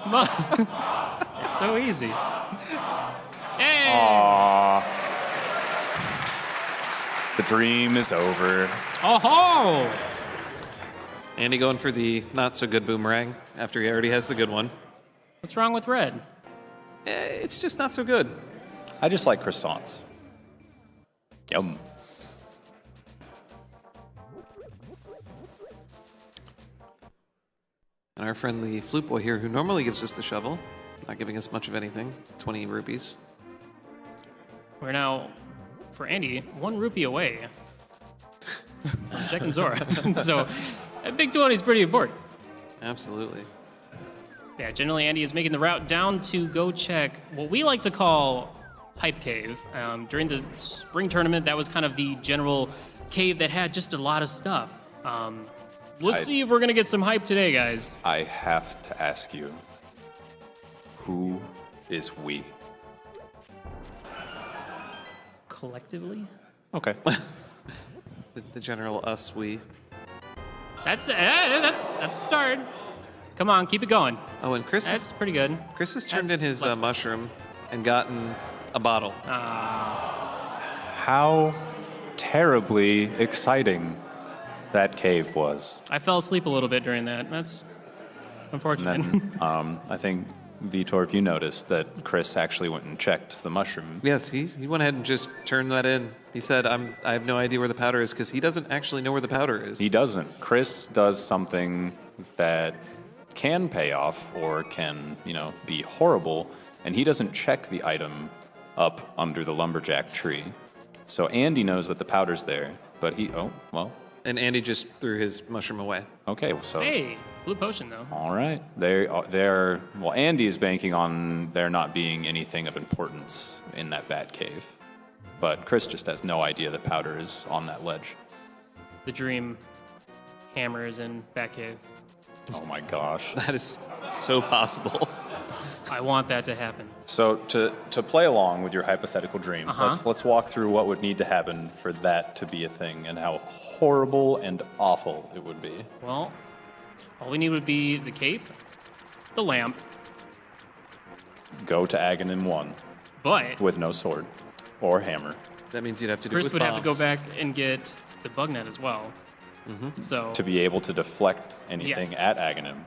Moth. It's so easy. Hey! Aww. The dream is over. Oh-ho! Andy going for the not-so-good boomerang after he already has the good one. What's wrong with red? It's just not so good. I just like croissants. Yum. And our friendly flute boy here, who normally gives us the shovel, not giving us much of anything, 20 rupees. We're now, for Andy, 1 rupee away from checking Zora. So, a big 20 is pretty important. Absolutely. Yeah, generally Andy is making the route down to go check what we like to call Hype Cave. During the spring tournament, that was kind of the general cave that had just a lot of stuff. Let's see if we're going to get some hype today, guys. I have to ask you, who is we? Collectively? Okay. The general us, we. That's a start. Come on, keep it going. Oh, and Chris That's pretty good. has turned That's in his less- mushroom and gotten a bottle. How terribly exciting that cave was. I fell asleep a little bit during that. That's And unfortunate. then I think Vitorp, you noticed that Chris actually went and checked the mushroom. Yes, he went ahead and just turned that in. He said, I have no idea where the powder is, because he doesn't actually know where the powder is. He doesn't. Chris does something that can pay off or can, be horrible, and he doesn't check the item up under the lumberjack tree. So Andy knows that the powder's there, but And Andy just threw his mushroom away. okay, so... Hey, blue potion, though. All right. Well, Andy is banking on there not being anything of importance in that bat cave. But Chris just has no idea that powder is on that ledge. The dream hammer is in Batcave. Oh my gosh. That is so possible. I want that to happen. So to play along with your hypothetical dream, let's walk through what would need to happen for that to be a thing and how horrible and awful it would be. Well, all we need would be the cape, the lamp, Go to Aghanim 1 but with no sword or hammer That means you'd have to do Chris it with would have to go bombs. back and get the bug net as well. So to be able to deflect anything Yes. at Aghanim.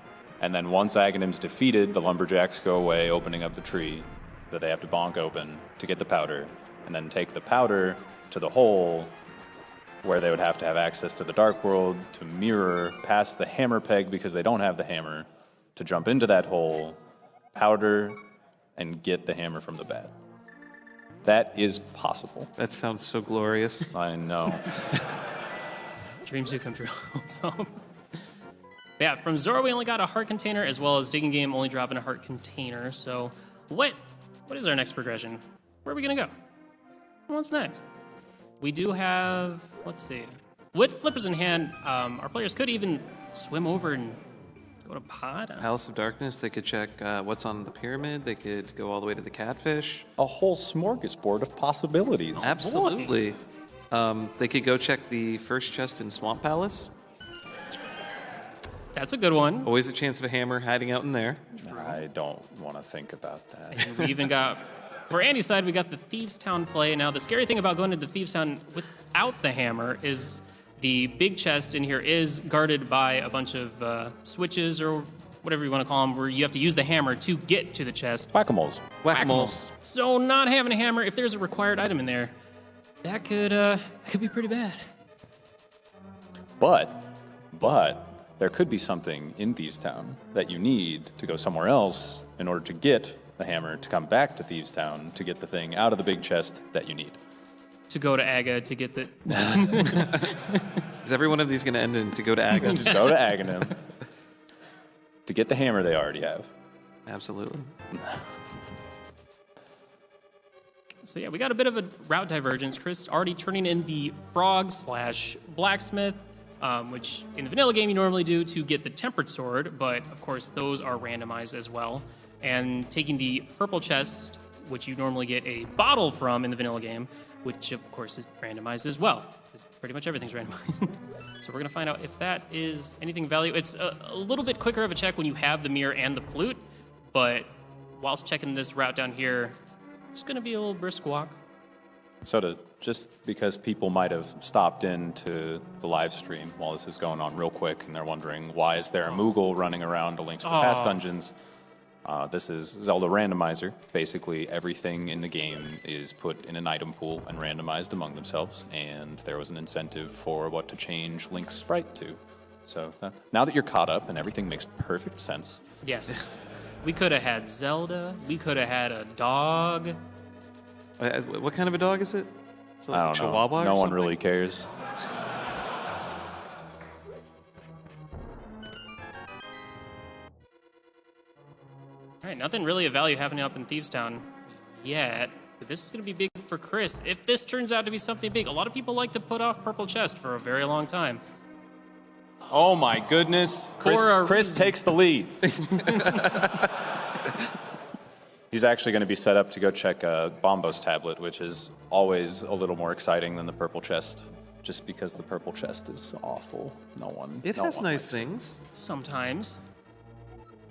And then once Aghanim's defeated, the lumberjacks go away, opening up the tree that they have to bonk open to get the powder, and then take the powder to the hole where they would have to have access to the Dark World to mirror past the hammer peg because they don't have the hammer, to jump into that hole, powder, and get the hammer from the bat. That is possible. That sounds so glorious. I know. dreams do come true. So, yeah, from Zora we only got a heart container, as well as Digging Game only dropping a heart container. So what is our next progression? Where are we gonna go? What's next? We do have, let's see. With flippers in hand, our players could even swim over and go to pod. Palace of Darkness, they could check what's on the pyramid. They could go all the way to the catfish. A whole smorgasbord of possibilities. Absolutely. They could go check the first chest in Swamp Palace. That's a good one. Always a chance of a hammer hiding out in there. I don't want to think about that. And we even got, for Andy's side, we got the Thieves Town play. Now, the scary thing about going into Thieves Town without the hammer is the big chest in here is guarded by a bunch of switches or whatever you want to call them, where you have to use the hammer to get to the chest. Whack-a-moles. Whack-a-moles. So not having a hammer, if there's a required item in there, that could be pretty bad. But there could be something in Thieves Town that you need to go somewhere else in order to get the hammer to come back to Thieves Town to get the thing out of the big chest that you need. To go to Aga to get the... Is every one of these going to end in to go to Aga? Just go to Aghanim to get the hammer they already have. Absolutely. So yeah, we got a bit of a route divergence. Chris already turning in the frog/blacksmith, which in the vanilla game you normally do to get the tempered sword, but of course those are randomized as well. And taking the purple chest, which you normally get a bottle from in the vanilla game, which of course is randomized as well. Because pretty much everything's randomized. So we're gonna find out if that is anything of value. It's a little bit quicker of a check when you have the mirror and the flute, but whilst checking this route down here, it's going to be a little brisk walk. So just because people might have stopped into the live stream while this is going on real quick and they're wondering why is there a Moogle running around to Links to the Past dungeons, this is Zelda Randomizer. Basically everything in the game is put in an item pool and randomized among themselves, and there was an incentive for what to change Link's sprite to. So now that you're caught up and everything makes perfect sense. Yes. We could have had Zelda. We could have had a dog. What kind of a dog is it? It's like I don't Chihuahua know. or No one something? really cares. All right, nothing really of value happening up in Thieves Town yet. But this is going to be big for Chris. If this turns out to be something big, a lot of people like to put off Purple Chest for a very long time. Oh my goodness. Chris takes the lead. He's actually going to be set up to go check Bombo's tablet, which is always a little more exciting than the purple chest, just because the purple chest is awful. It no has one nice likes it. things. Sometimes.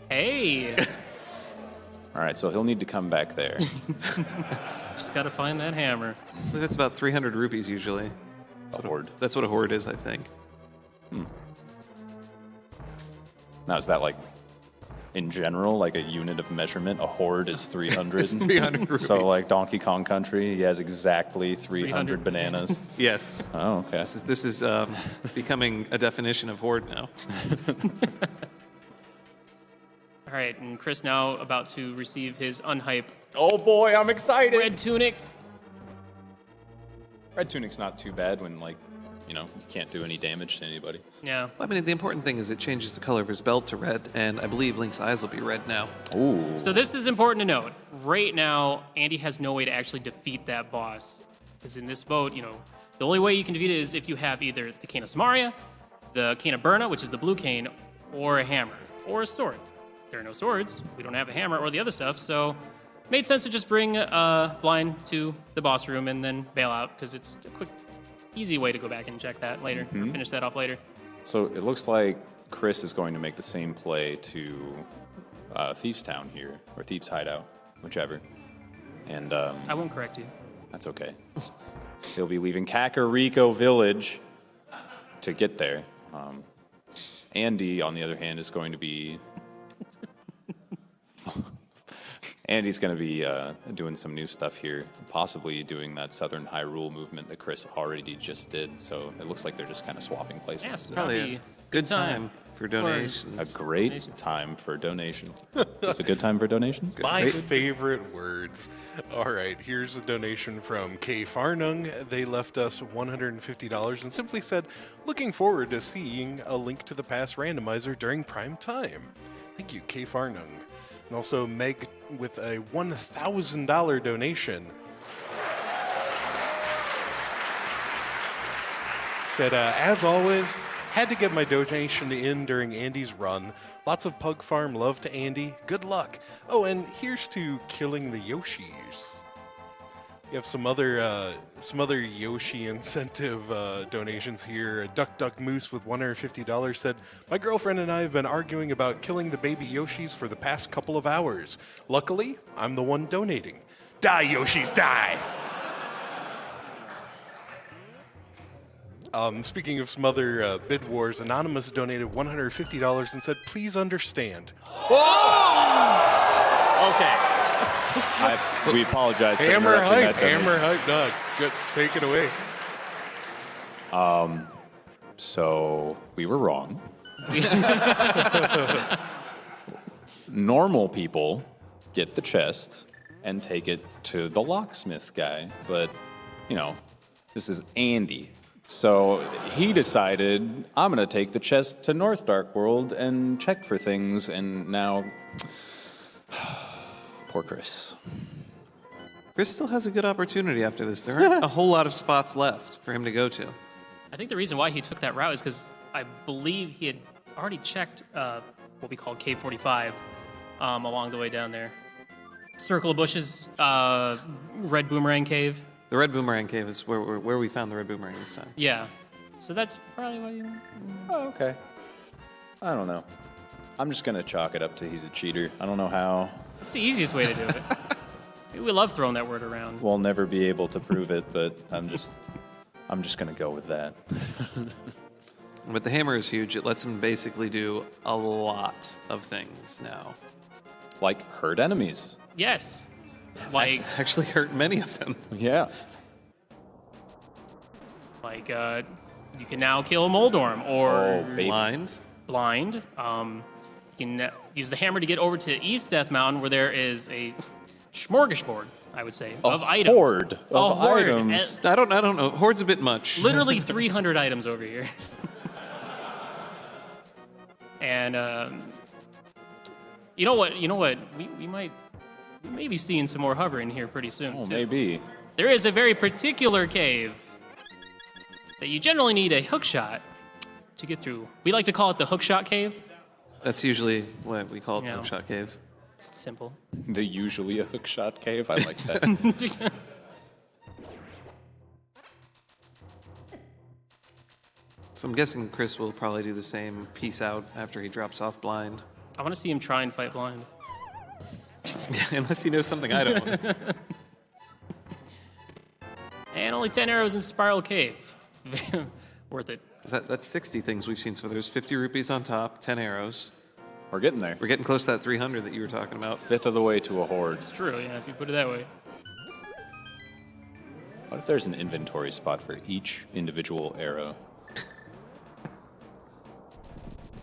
Hey, All right, so he'll need to come back there. just got to find that hammer. I believe it's about 300 rupees usually. A horde. That's what a horde is, I think. Now, is that like in general, like a unit of measurement, a horde is 300. It's 300 rupees. So like Donkey Kong Country, he has exactly 300 bananas. Yes. Oh, okay. This is becoming a definition of horde now. All right, and Chris now about to receive his unhype Oh boy, I'm excited. red tunic. Red tunic's not too bad when, like, you know, you can't do any damage to anybody. Yeah. I mean, the important thing is it changes the color of his belt to red, and I believe Link's eyes will be red now. Ooh. So this is important to note. Right now, Andy has no way to actually defeat that boss. Because in this boat, you know, the only way you can defeat it is if you have either the Cane of Samaria, the Cane of Burna, which is the blue cane, or a hammer, or a sword. There are no swords. We don't have a hammer or the other stuff, so it made sense to just bring Blind to the boss room and then bail out, because it's a quick, easy way to go back and check that later, or finish that off later. So it looks like Chris is going to make the same play to Thieves Town here, or Thieves Hideout, whichever. And I won't correct you. that's okay. He'll be leaving Kakariko Village to get there. Andy, on the other hand, is going to be... Andy's going to be doing some new stuff here, possibly doing that Southern Hyrule movement that Chris already just did. So it looks like they're just kind of swapping places. Yes, Probably Be a good time for donations. A great time for donation. It's a good time for donations? My favorite words. All right, here's a donation from K. Farnung. They left us $150 and simply said, looking forward to seeing a Link to the Past randomizer during prime time. Thank you, K. Farnung. And also Meg with a $1,000 donation. Said, as always, had to get my donation in during Andy's run. Lots of Pug Farm love to Andy. Good luck. Oh, and here's to killing the Yoshis. We have some other Yoshi incentive donations here. Duck Duck Moose with $150 said, my girlfriend and I have been arguing about killing the baby Yoshis for the past couple of hours. Luckily, I'm the one donating. Die, Yoshis, die! Speaking of some other bid wars, Anonymous donated $150 and said, please understand. Okay. We apologize for Hammer interrupting hype, that donation. hammer hype. No, good. Take it away. So we were wrong. Normal people get the chest and take it to the locksmith guy. But, you know, this is Andy. So he decided, I'm going to take the chest to North Dark World and check for things. And now, poor Chris. Chris still has a good opportunity after this. There aren't a whole lot of spots left for him to go to. I think the reason why he took that route is because I believe he had already checked what we call Cave 45 along the way down there. Circle of Bushes, Red Boomerang Cave. The Red Boomerang Cave is where we found the Red Boomerang this time. Yeah. So that's probably why you... Oh, okay. I don't know. I'm just going to chalk it up to he's a cheater. I don't know how. It's the easiest way to do it. We love throwing that word around. We'll never be able to prove it, but I'm just going to go with that. But the hammer is huge. It lets him basically do a lot of things now. Like hurt enemies. Yes. Like, Actually hurt many of them. Yeah. like you can now kill Moldorm or Oh, baby. Blind. You can use the hammer to get over to East Death Mountain, where there is a smorgasbord, I would say, of items. Horde of A horde. items. I don't know. Horde's a bit much. Literally 300 items over here. And you know what? We may be seeing some more hovering here pretty soon. Oh, too. maybe. There is a very particular cave that you generally need a hook shot to get through. We like to call it the hook shot cave. That's usually what we call it, Yeah. Hookshot Cave. It's simple. The usually a hookshot cave. I like that. So I'm guessing Chris will probably do the same peace out after he drops off Blind. I want to see him try and fight blind. Unless he knows something I don't. And only 10 arrows in Spiral Cave. Worth it. That's 60 things we've seen. So there's 50 rupees on top, 10 arrows. We're getting there. We're getting close to that 300 that you were talking about. Fifth of the way to a horde. It's true, yeah, if you put it that way. What if there's an inventory spot for each individual arrow?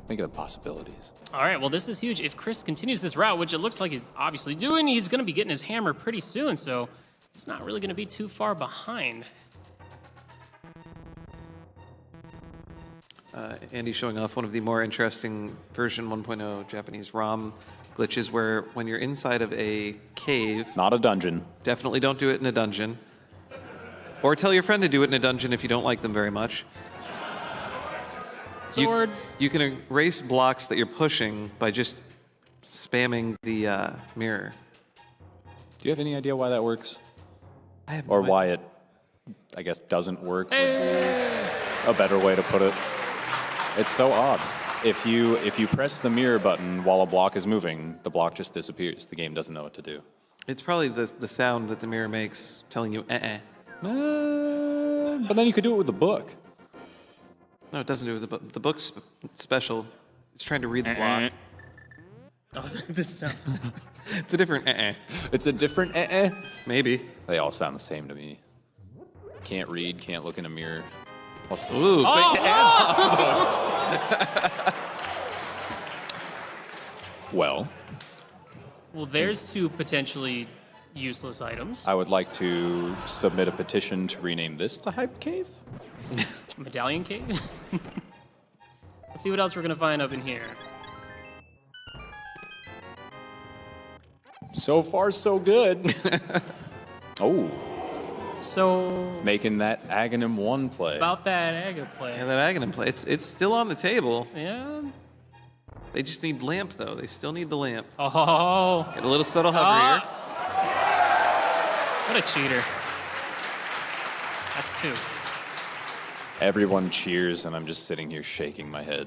Think of the possibilities. All right, well, this is huge. If Chris continues this route, which it looks like he's obviously doing, he's going to be getting his hammer pretty soon, so it's not really going to be too far behind. Andy's showing off one of the more interesting version 1.0 Japanese ROM glitches where when you're inside of a cave, Not a dungeon. definitely don't do it in a dungeon. Or tell your friend to do it in a dungeon if you don't like them very much. Sword. You can erase blocks that you're pushing by just spamming the mirror. Do you have any idea why that works? I have Or no why it, I guess, doesn't work? would Hey! be a better way to put it. It's so odd. If you press the mirror button while a block is moving, the block just disappears. The game doesn't know what to do. It's probably the sound that the mirror makes telling you, But then you could do it with the book. No, it doesn't do it with the book. The book's special. It's trying to read the block. Oh, this sound. It's a different It's a different Maybe. They all sound the same to me. Can't read, can't look in a mirror. What's the... Ooh, quick Well, Well, there's two potentially useless items. I would like to submit a petition to rename this the Hype Cave. Medallion cave? Let's see what else we're going to find up in here. So far, so good. Oh, So, making that Aghanim 1 play. about that Aga play. And that Aghanim play, it's still on the table. Yeah. They just need lamp, though. They still need the lamp. Oh. Get a little subtle hover Ah. here. What a cheater. That's two. Everyone cheers, and I'm just sitting here shaking my head.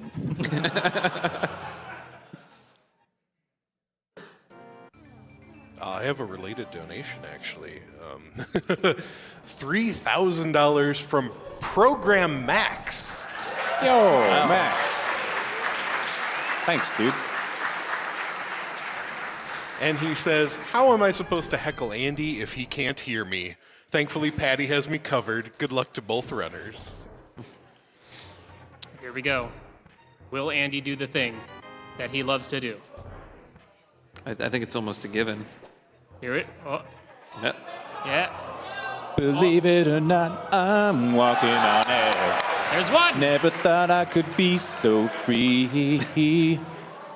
I have a related donation, actually. $3,000 from Program Max. Yo, Max. Thanks, dude. And he says, how am I supposed to heckle Andy if he can't hear me? Thankfully, Patty has me covered. Good luck to both runners. Here we go. Will Andy do the thing that he loves to do? I think it's almost a given. Hear it? Oh, Yep. yeah. Believe it or not, I'm walking on air. There's one. Never thought I could be so free.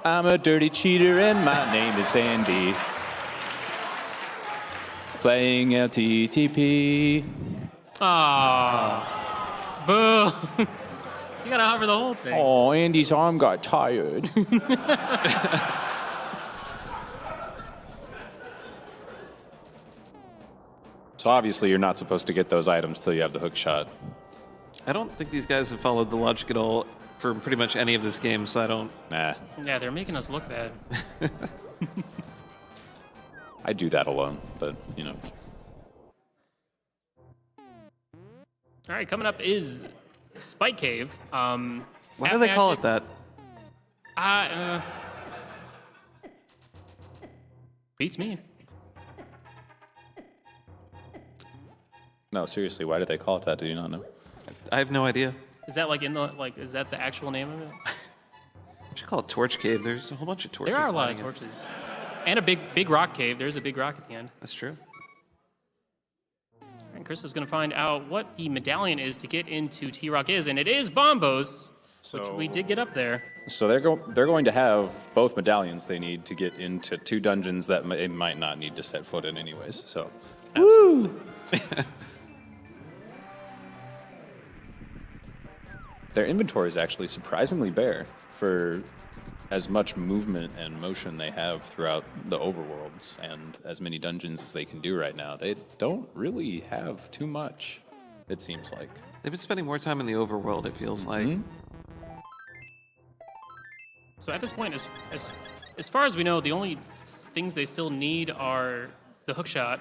I'm a dirty cheater and my name is Andy. Playing LTTP. Aw. Boo. You gotta hover the whole thing. Oh, Andy's arm got tired. So obviously you're not supposed to get those items till you have the hook shot. I don't think these guys have followed the logic at all for pretty much any of this game, so I don't... Nah, Yeah, they're making us look bad. I do that alone, but, you know. All right, coming up is Spike Cave. Why do they call it that? Beats me. No, seriously, why did they call it that? Do you not know? I have no idea. Is that like is that the actual name of it? We should call it Torch Cave. There's a whole bunch of torches. There are a lot of lighting up. torches. And a big rock cave. There's a big rock at the end. That's true. And Chris is going to find out what the medallion is to get into T-Rock is, and it is Bombos, which we did get up there. So they're going to have both medallions they need to get into two dungeons that they might not need to set foot in anyways. So, woo! Their inventory is actually surprisingly bare for as much movement and motion they have throughout the overworlds and as many dungeons as they can do right now. They don't really have too much, it seems like. They've been spending more time in the overworld, it feels like. So at this point, as far as we know, the only things they still need are the hookshot,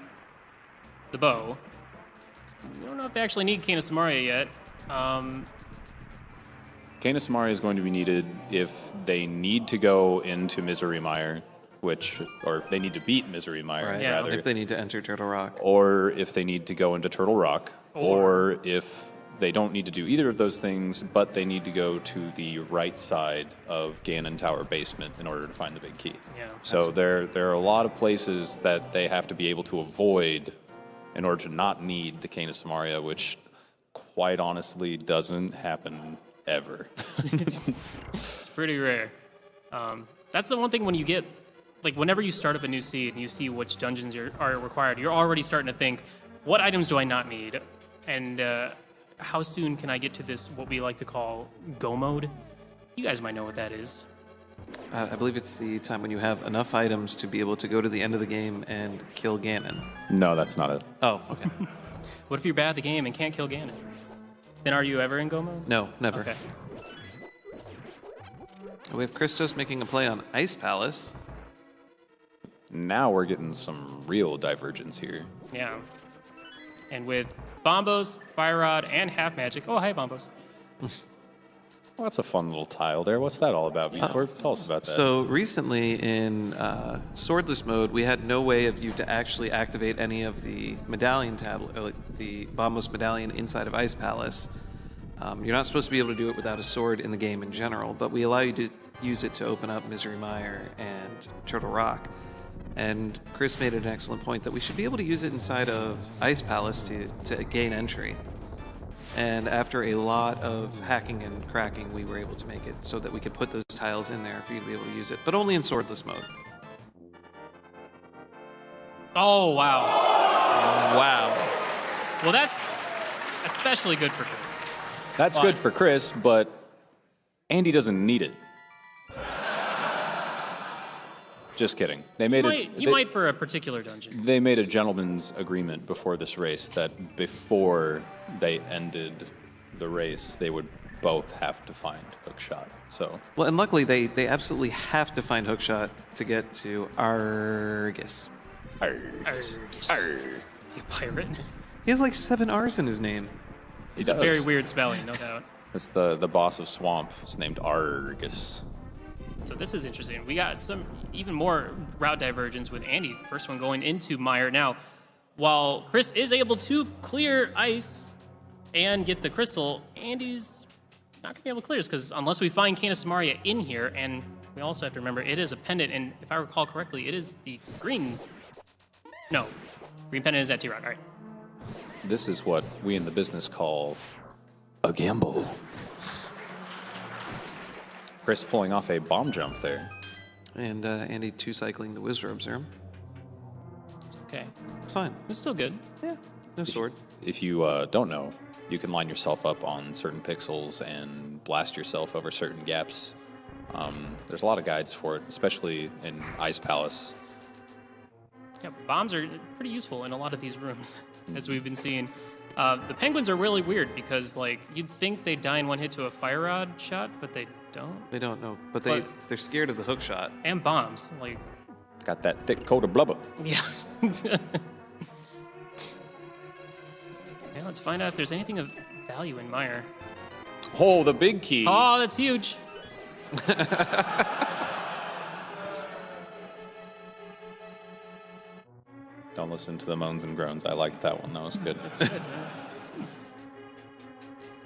the bow. We don't know if they actually need Kena Samaria yet. Canis Maria is going to be needed if they need to go into Misery Mire, or they need to beat Misery Mire, Right. Yeah. rather. If they need to enter Turtle Rock. Or if they need to go into Turtle Rock, or if they don't need to do either of those things, but they need to go to the right side of Ganon Tower basement in order to find the big key. Yeah, So there are a lot of places that they have to be able to avoid in order to not need the Canis Maria, which quite honestly doesn't happen ever. It's pretty rare. That's the one thing when you get, like, whenever you start up a new seed and you see which dungeons are required, you're already starting to think, what items do I not need? And how soon can I get to this, what we like to call go mode? You guys might know what that is. I believe it's the time when you have enough items to be able to go to the end of the game and kill Ganon. No, that's not it. Oh, okay. What if you're bad at the game and can't kill Ganon? Then are you ever in go mode? No, never. Okay. We have Christos making a play on Ice Palace. Now we're getting some real divergence here. Yeah. And with Bombos, Fire Rod, and Half Magic. Oh, hi, Bombos. Well, that's a fun little tile there. What's that all about? Tell us about that. So recently in swordless mode, we had no way of you to actually activate any of the medallion tablet, or the Bombos medallion inside of Ice Palace. You're not supposed to be able to do it without a sword in the game in general, but we allow you to use it to open up Misery Mire and Turtle Rock. And Chris made an excellent point that we should be able to use it inside of Ice Palace to gain entry. And after a lot of hacking and cracking, we were able to make it so that we could put those tiles in there for you to be able to use it, but only in swordless mode. Oh, wow. Wow. Well, that's especially good for Chris. That's good for Chris, but Andy doesn't need it. Just kidding. They made You might for a particular dungeon. They made a gentleman's agreement before this race that before they ended the race, they would both have to find Hookshot. So, Well, and luckily they absolutely have to find Hookshot to get to Argus. Is he a pirate? He has like 7 R's in his name. he It's a does. very weird spelling, no doubt. It's the boss of Swamp. It's named Argus. So this is interesting. We got some even more route divergence with Andy. First one going into Mire. Now, while Chris is able to clear ice and get the crystal, Andy's not going to be able to clear this because unless we find Canis Maria in here, and we also have to remember it is a pendant, and if I recall correctly, it is the green. No, green pendant is at T-Rock. All right. This is what we in the business call a gamble. Chris pulling off a bomb jump there. And Andy 2-cycling the Wizrobe Serum. Okay. It's fine. It's still good. Yeah. No sword. If you don't know, you can line yourself up on certain pixels and blast yourself over certain gaps. There's a lot of guides for it, especially in Ice Palace. Yeah, bombs are pretty useful in a lot of these rooms, as we've been seeing. The penguins are really weird because, like, you'd think they die in one hit to a fire rod shot, but they don't. They don't know, but But- they're scared of the hook shot. And bombs, like, Got that thick coat of blubber. yeah. Yeah, let's find out if there's anything of value in Mire. Oh, the big key. Oh, that's huge. Don't listen to the moans and groans. I liked that one. That was good.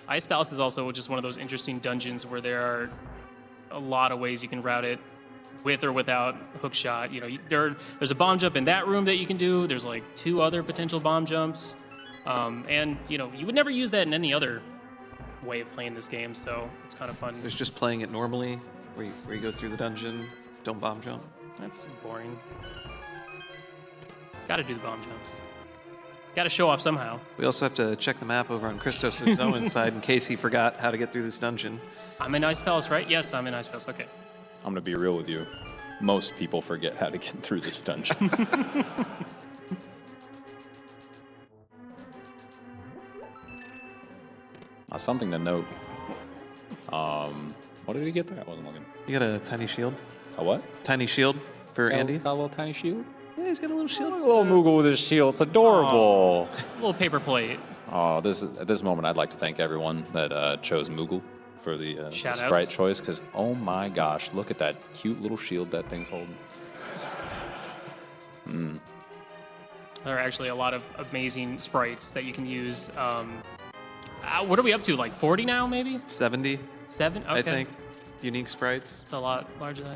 Ice Palace is also just one of those interesting dungeons where there are a lot of ways you can route it, with or without hook shot. You know, there's a bomb jump in that room that you can do. There's like 2 other potential bomb jumps, and you know you would never use that in any other way of playing this game. So it's kind of fun. There's just playing it normally, where you go through the dungeon, don't bomb jump. That's boring. Got to do the bomb jumps. Got to show off somehow. We also have to check the map over on Christos' own side in case he forgot how to get through this dungeon. I'm in Ice Palace, right? Yes, I'm in Ice Palace. Okay. I'm going to be real with you. Most people forget how to get through this dungeon. Something to note. What did he get there? I wasn't looking. You got a tiny shield? A what? Tiny shield for Andy? Got a little tiny shield? Yeah, he's got a little shield. A little Moogle with his shield. It's adorable. A little paper plate. Oh, at this moment, I'd like to thank everyone that chose Moogle for the Shout-outs. sprite choice, because, oh my gosh, look at that cute little shield that thing's holding. There are actually a lot of amazing sprites that you can use. What are we up to? Like 40 now, maybe? 70, 7? Okay. I think. Unique sprites. It's a lot larger than I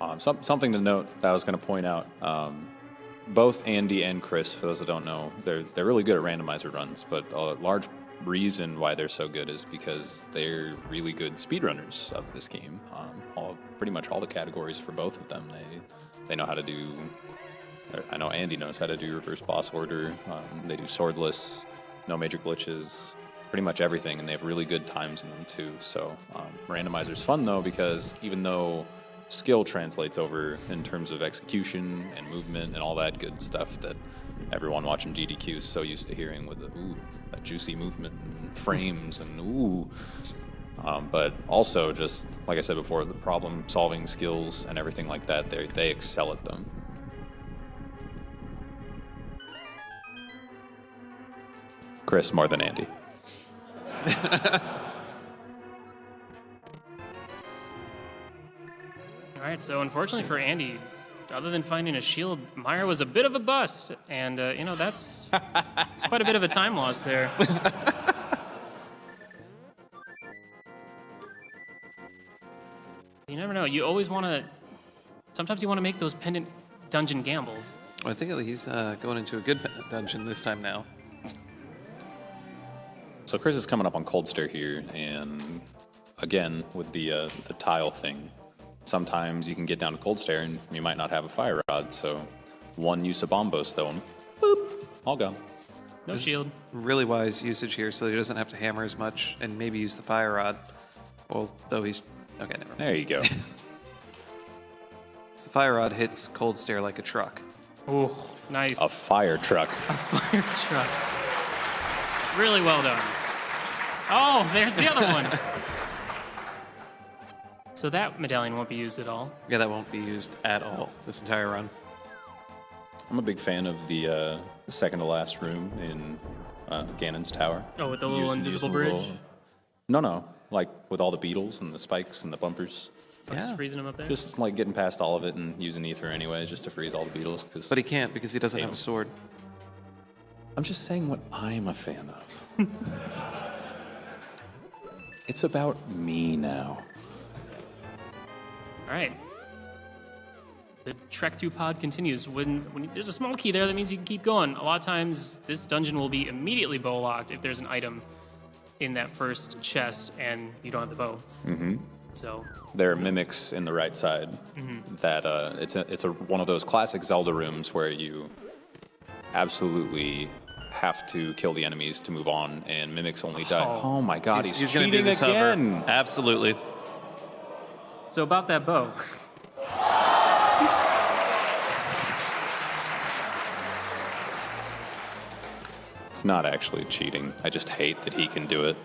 thought. Something to note that I was going to point out. Both Andy and Chris, for those that don't know, they're really good at randomizer runs, but a large reason why they're so good is because they're really good speedrunners of this game. Pretty much all the categories for both of them, they know how to do. I know Andy knows how to do reverse boss order. They do swordless, no major glitches, pretty much everything, and they have really good times in them too. So randomizer's fun though, because even though skill translates over in terms of execution and movement and all that good stuff that everyone watching GDQ is so used to hearing with that juicy movement and frames and but also just like I said before, the problem solving skills and everything like that, they excel at them. Chris more than Andy. All right, so unfortunately for Andy, other than finding a shield, Meyer was a bit of a bust, and that's quite a bit of a time loss there. You never know. You always want to. Sometimes you want to make those pendant dungeon gambles. Well, I think he's going into a good dungeon this time now. So Chris is coming up on Cold Stare here, and again with the tile thing, sometimes you can get down to Cold Stare and you might not have a fire rod. So one use of bombos though, and boop, all gone. No shield. Really wise usage here, so he doesn't have to hammer as much and maybe use the fire rod. Well, though he's okay. Never mind. There you go. The fire rod hits Cold Stare like a truck. Oh, nice. A fire truck. A fire truck. Really well done. Oh, there's the other one. So that medallion won't be used at all. Yeah, that won't be used at all this entire run. I'm a big fan of the second to last room in Ganon's Tower. Oh, with the little invisible bridge? No, like with all the beetles and the spikes and the bumpers. Just freezing them up there? Just like getting past all of it and using ether anyway, just to freeze all the beetles. But he can't because he doesn't have a sword. I'm just saying what I'm a fan of. It's about me now. All right. The trek through pod continues. When there's a small key there, that means you can keep going. A lot of times, this dungeon will be immediately bow locked if there's an item in that first chest and you don't have the bow. Mm-hmm. So there are mimics in the right side. That it's one of those classic Zelda rooms where you absolutely have to kill the enemies to move on, and mimics only die. Oh my God, he's gonna do cheating this again. Hover. Absolutely. So about that bow. It's not actually cheating. I just hate that he can do it.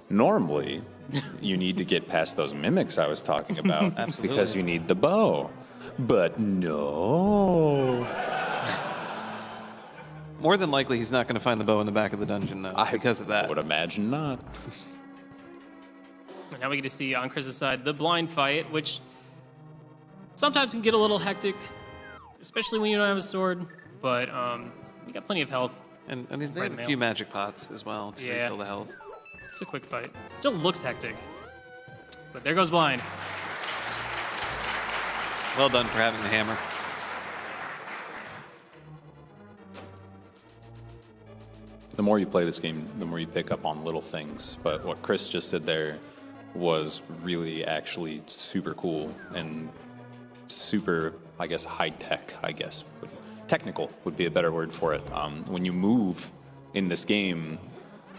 Normally, you need to get past those mimics I was talking about. Absolutely. Because you need the bow. But no. More than likely, he's not going to find the bow in the back of the dungeon, though, because of that. I would imagine not. And now we get to see on Chris's side the blind fight, which sometimes can get a little hectic, especially when you don't have a sword. But you got plenty of health. And I mean, they have a few magic pots as well to refill the health. It's a quick fight. It still looks hectic. But there goes blind. Well done for having the hammer. The more you play this game, the more you pick up on little things. But what Chris just did there was really actually super cool and super, I guess, high-tech, Technical would be a better word for it. When you move in this game,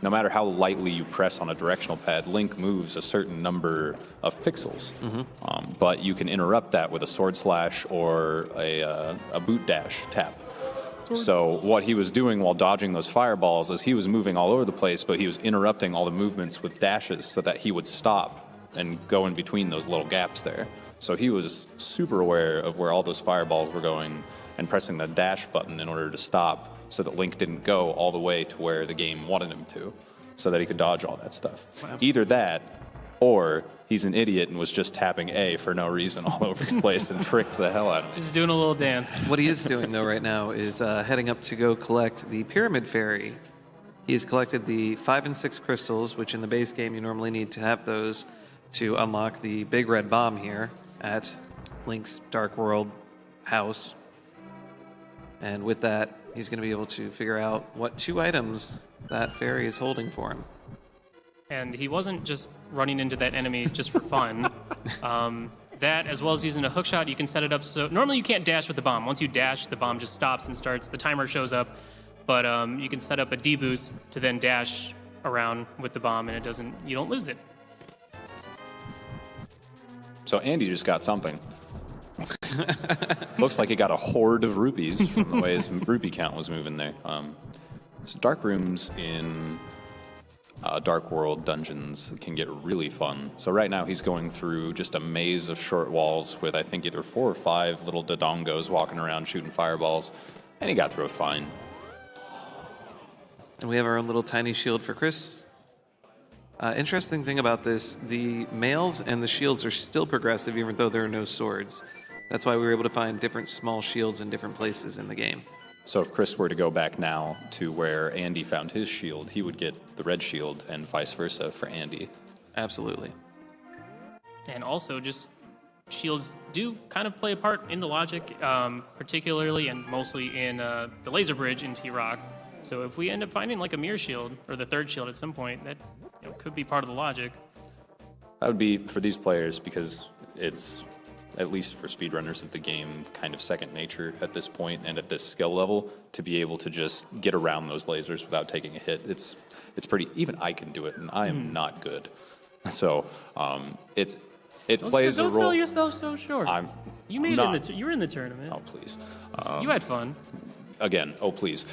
no matter how lightly you press on a directional pad, Link moves a certain number of pixels. But you can interrupt that with a sword slash or a boot dash tap. So what he was doing while dodging those fireballs is he was moving all over the place, but he was interrupting all the movements with dashes so that he would stop and go in between those little gaps there. So he was super aware of where all those fireballs were going and pressing the dash button in order to stop so that Link didn't go all the way to where the game wanted him to, so that he could dodge all that stuff. Wow. Either that, or he's an idiot and was just tapping A for no reason all over the place and tricked the hell out of him. Just doing a little dance. What he is doing, though, right now is heading up to go collect the Pyramid Fairy. He has collected the 5 and 6 crystals, which in the base game you normally need to have those to unlock the big red bomb here at Link's Dark World house. And with that, he's going to be able to figure out what 2 items that fairy is holding for him. And he wasn't just running into that enemy just for fun. That, as well as using a hook shot, you can set it up so... Normally you can't dash with the bomb. Once you dash, the bomb just stops and starts. The timer shows up. But you can set up a D-boost to then dash around with the bomb, and it doesn't... You don't lose it. So Andy just got something. Looks like he got a hoard of rupees from the way his rupee count was moving there. So dark rooms in Dark World dungeons can get really fun. So right now he's going through just a maze of short walls with I think either 4 or 5 little dodongos walking around shooting fireballs, and he got through it fine. And we have our own little tiny shield for Chris. Interesting thing about this, the mails and the shields are still progressive even though there are no swords. That's why we were able to find different small shields in different places in the game. So if Chris were to go back now to where Andy found his shield, he would get the red shield and vice versa for Andy. Absolutely. And also, just shields do kind of play a part in the logic, particularly and mostly in the laser bridge in T-Rock. So if we end up finding like a mirror shield or the third shield at some point, that could be part of the logic. That would be for these players because it's, at least for speedrunners of the game, kind of second nature at this point and at this skill level to be able to just get around those lasers without taking a hit. It's pretty, even I can do it and I am not good. So it plays a role. Don't sell yourself so short. You made not, it. You were in the tournament. Oh, please. You had fun. Again, oh please.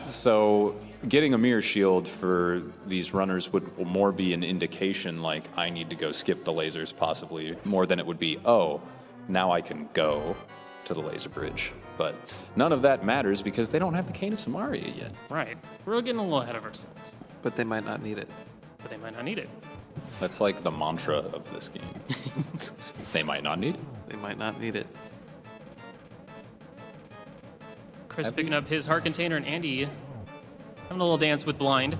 So getting a mirror shield for these runners would more be an indication like I need to go skip the lasers possibly more than it would be, oh, now I can go to the laser bridge. But none of that matters because they don't have the Cane of Samaria yet. Right. We're getting a little ahead of ourselves. But they might not need it. But they might not need it. That's like the mantra of this game. They might not need it. They might not need it. Chris picking up his heart container, and Andy having a little dance with blind.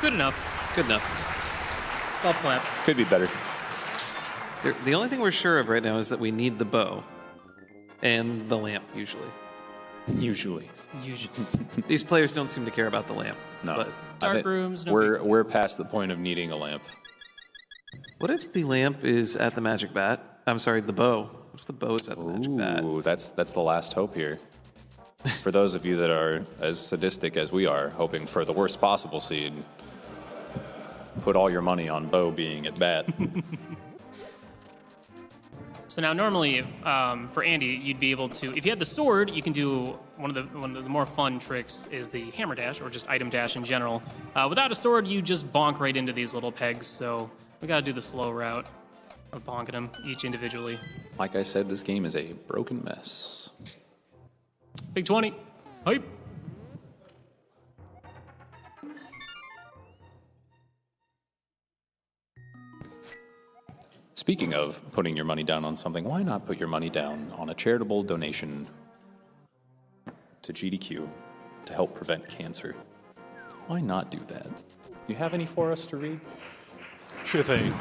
Good enough. Good enough. Golf clap. Could be better. The only thing we're sure of right now is that we need the bow and the lamp, usually. Usually. These players don't seem to care about the lamp. No. But Dark rooms, no we're past the point of needing a lamp. what if the lamp is at the magic bat? I'm sorry, the bow. What if the bow is at the magic bat? Ooh, that's the last hope here. For those of you that are as sadistic as we are, hoping for the worst possible seed, put all your money on bow being at bat. So now normally for Andy, you'd be able to, if you had the sword, you can do one of the more fun tricks is the hammer dash or just item dash in general. Without a sword, you just bonk right into these little pegs. So we got to do the slow route of bonking them each individually. Like I said, this game is a broken mess. Big 20. Hype. Speaking of putting your money down on something, why not put your money down on a charitable donation to GDQ to help prevent cancer? Why not do that? You have any for us to read? Sure thing.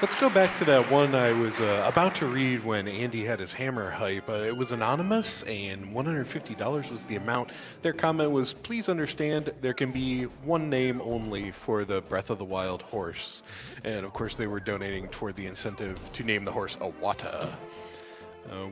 Let's go back to that one I was about to read when Andy had his hammer hype. It was anonymous, and $150 was the amount. Their comment was, please understand there can be one name only for the Breath of the Wild horse. And, of course, they were donating toward the incentive to name the horse Awata.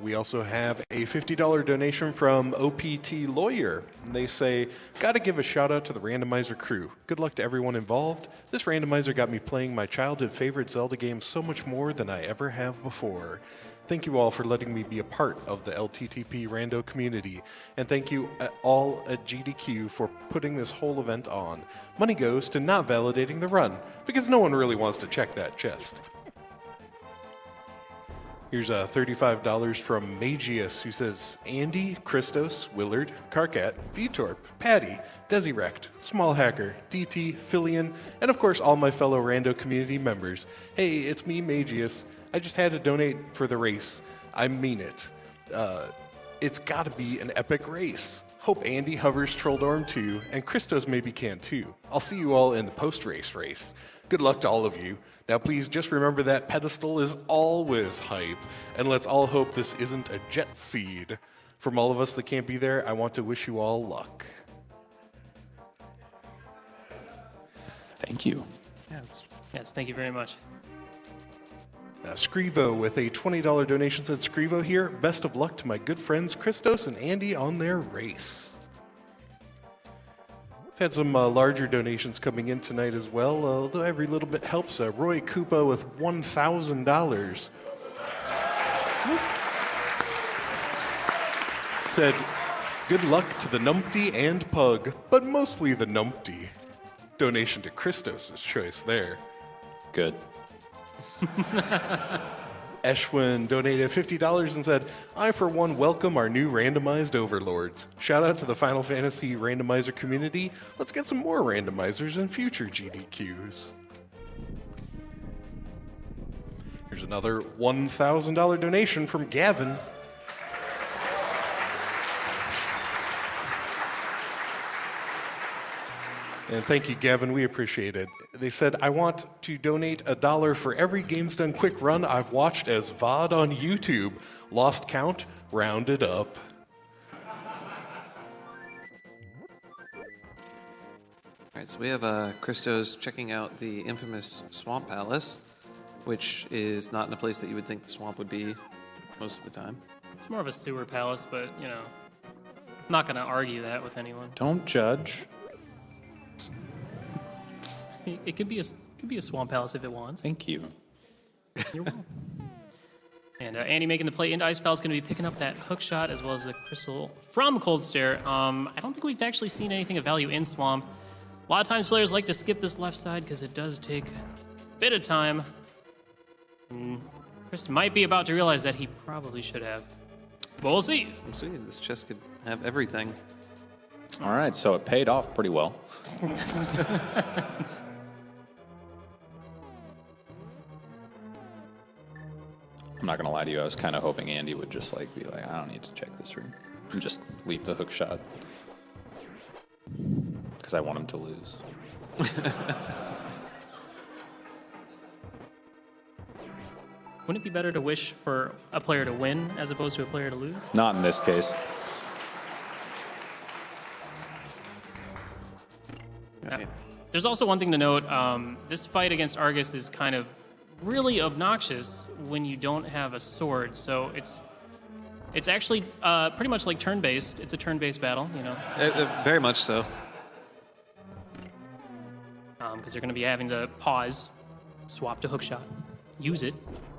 We also have a $50 donation from OPT Lawyer. They say, gotta give a shout out to the randomizer crew. Good luck to everyone involved. This randomizer got me playing my childhood favorite Zelda game so much more than I ever have before. Thank you all for letting me be a part of the LTTP Rando community. And thank you all at GDQ for putting this whole event on. Money goes to not validating the run, because no one really wants to check that chest. Here's $35 from Magius, who says, Andy, Christos, Willard, Carcat, Vitorp, Patty, Desirect, Small Hacker, DT, Filian, and of course all my fellow Rando community members. Hey, it's me, Magius. I just had to donate for the race. I mean it. It's gotta be an epic race. Hope Andy hovers Trolldorm too, and Christos maybe can too. I'll see you all in the post-race race. Good luck to all of you. Now please just remember that pedestal is always hype, and let's all hope this isn't a jet seed. From all of us that can't be there, I want to wish you all luck. Thank you. Yes, thank you very much. Scrivo with a $20 donation said, Scrivo here. Best of luck to my good friends Christos and Andy on their race. I've had some larger donations coming in tonight as well, although every little bit helps. Roy Koopa with $1,000 said, good luck to the Numpty and Pug, but mostly the Numpty. Donation to Christos' choice there. Good. Eshwin donated $50 and said, I, for one, welcome our new randomized overlords. Shout out to the Final Fantasy randomizer community. Let's get some more randomizers in future GDQs. Here's another $1,000 donation from Gavin. And thank you, Gavin. We appreciate it. They said, I want to donate $1 for every Games Done Quick run I've watched as VOD on YouTube. Lost count, rounded up. All right, so we have Christos checking out the infamous Swamp Palace, which is not in a place that you would think the swamp would be most of the time. It's more of a sewer palace, but, you know, I'm not going to argue that with anyone. Don't judge. It could be a swamp palace if it wants. Thank you. You're welcome. And Andy making the play into Ice Palace going to be picking up that hook shot as well as the crystal from Cold Stare. I don't think we've actually seen anything of value in Swamp. A lot of times players like to skip this left side because it does take a bit of time. And Chris might be about to realize that he probably should have. But we'll see. I'm seeing this chest could have everything. All right, so it paid off pretty well. I'm not gonna lie to you, I was kind of hoping Andy would just be like, I don't need to check this room, and just leave the hook shot. Because I want him to lose. Wouldn't it be better to wish for a player to win as opposed to a player to lose? Not in this case. Okay. There's also one thing to note. This fight against Argus is kind of really obnoxious when you don't have a sword. So it's actually pretty much like turn-based. It's a turn-based battle, you know. Very much so. Because they're going to be having to pause, swap to hookshot, use it,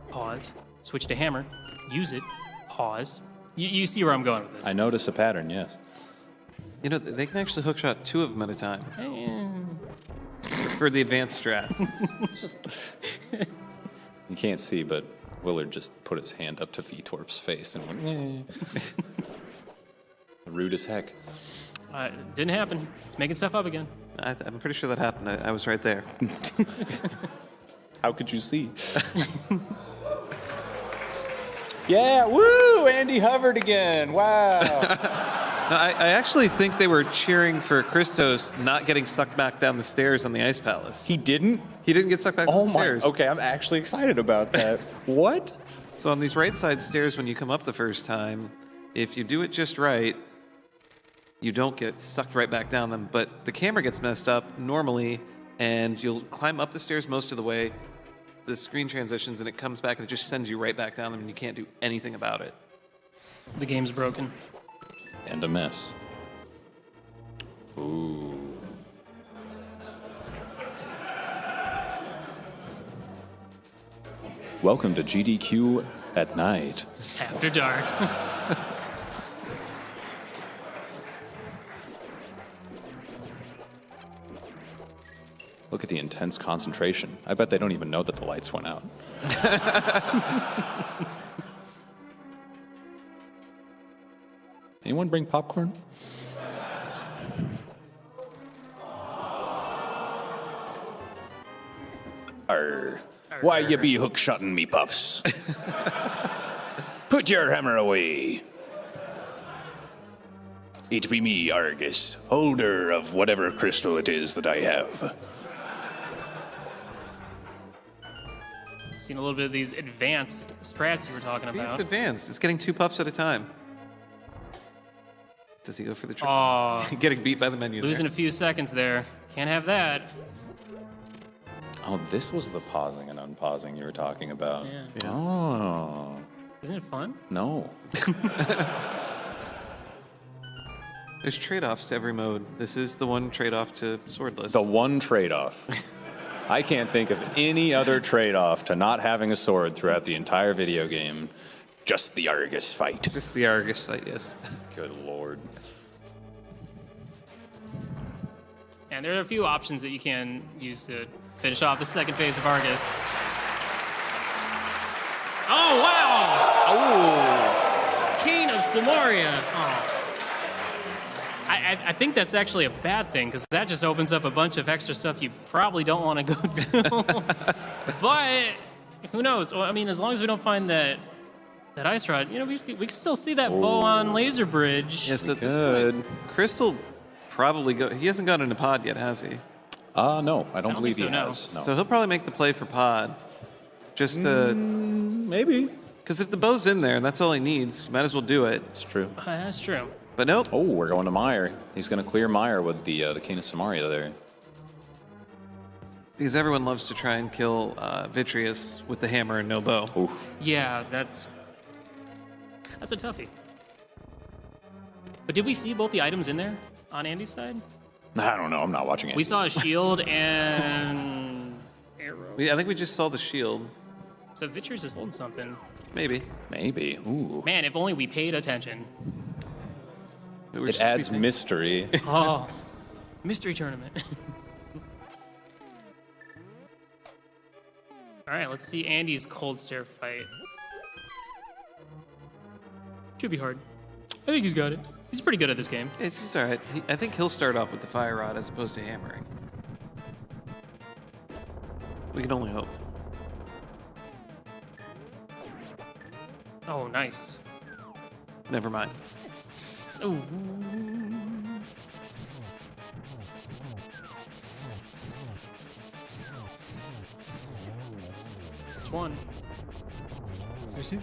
pause, switch to hammer, use it, pause. You see where I'm going with this. I notice a pattern, yes. You know, they can actually hookshot 2 of them at a time. For the advanced strats. You can't see, but Willard just put his hand up to Vitorp's face and went, rude as heck. Didn't happen. It's making stuff up again. I'm pretty sure that happened. I was right there. How could you see? Yeah, woo! Andy hovered again. Wow. No, I actually think they were cheering for Christos not getting sucked back down the stairs on the Ice Palace. He didn't? He didn't get sucked back down the stairs. Okay, I'm actually excited about that. What? So on these right side stairs, when you come up the first time, if you do it just right, you don't get sucked right back down them. But the camera gets messed up normally, and you'll climb up the stairs most of the way. The screen transitions, and it comes back, and it just sends you right back down them, and you can't do anything about it. The game's broken. And a mess. Ooh. Welcome to GDQ at night. After dark. Look at the intense concentration. I bet they don't even know that the lights went out. Anyone bring popcorn? Arr. Why you be hook-shotting me, puffs? Put your hammer away. It be me, Argus, holder of whatever crystal it is that I have. Seen a little bit of these advanced strats you were talking See, about. it's advanced. It's getting 2 puffs at a time. Does he go for the trick? Aw, Getting beat by the menu losing there. a few seconds there. Can't have that. Oh, this was the pausing and unpausing you were talking about. Yeah. Oh, Isn't it fun? no. There's trade-offs to every mode. This is the one trade-off to swordless. The one trade-off. I can't think of any other trade-off to not having a sword throughout the entire video game. Just the Argus fight. Just the Argus site, yes. Good lord. And there are a few options that you can use to finish off the second phase of Argus. Oh, wow! Oh! King of Samaria. Oh. I think that's actually a bad thing, because that just opens up a bunch of extra stuff you probably don't want to go to. But who knows? Well, I mean, as long as we don't find that ice rod, you know, we can still see that bow on laser bridge. Yes, at this point, Crystal probably he hasn't gone into pod yet, has he? No, I don't believe think he so, no. has. No. So he'll probably make the play for pod. Just to... Maybe. Because if the bow's in there and that's all he needs, you might as well do it. It's true. That's true. But nope. Oh, we're going to Meyer. He's going to clear Meyer with the King of Samaria there. Because everyone loves to try and kill Vitreous with the hammer and no bow. Oof. Yeah, that's a toughie. But did we see both the items in there on Andy's side? I don't know. I'm not watching it. We saw a shield and arrow. I think we just saw the shield. So Vitreous is holding something. Maybe. Maybe. Ooh. Man, if only we paid attention. It adds mystery. Oh, mystery tournament. All right, let's see Andy's cold stare fight. Should be hard. I think he's got it. He's pretty good at this game. He's all right. I think he'll start off with the fire rod as opposed to hammering. We can only hope. Oh, nice. Never mind. Ooh. There's one. There's two.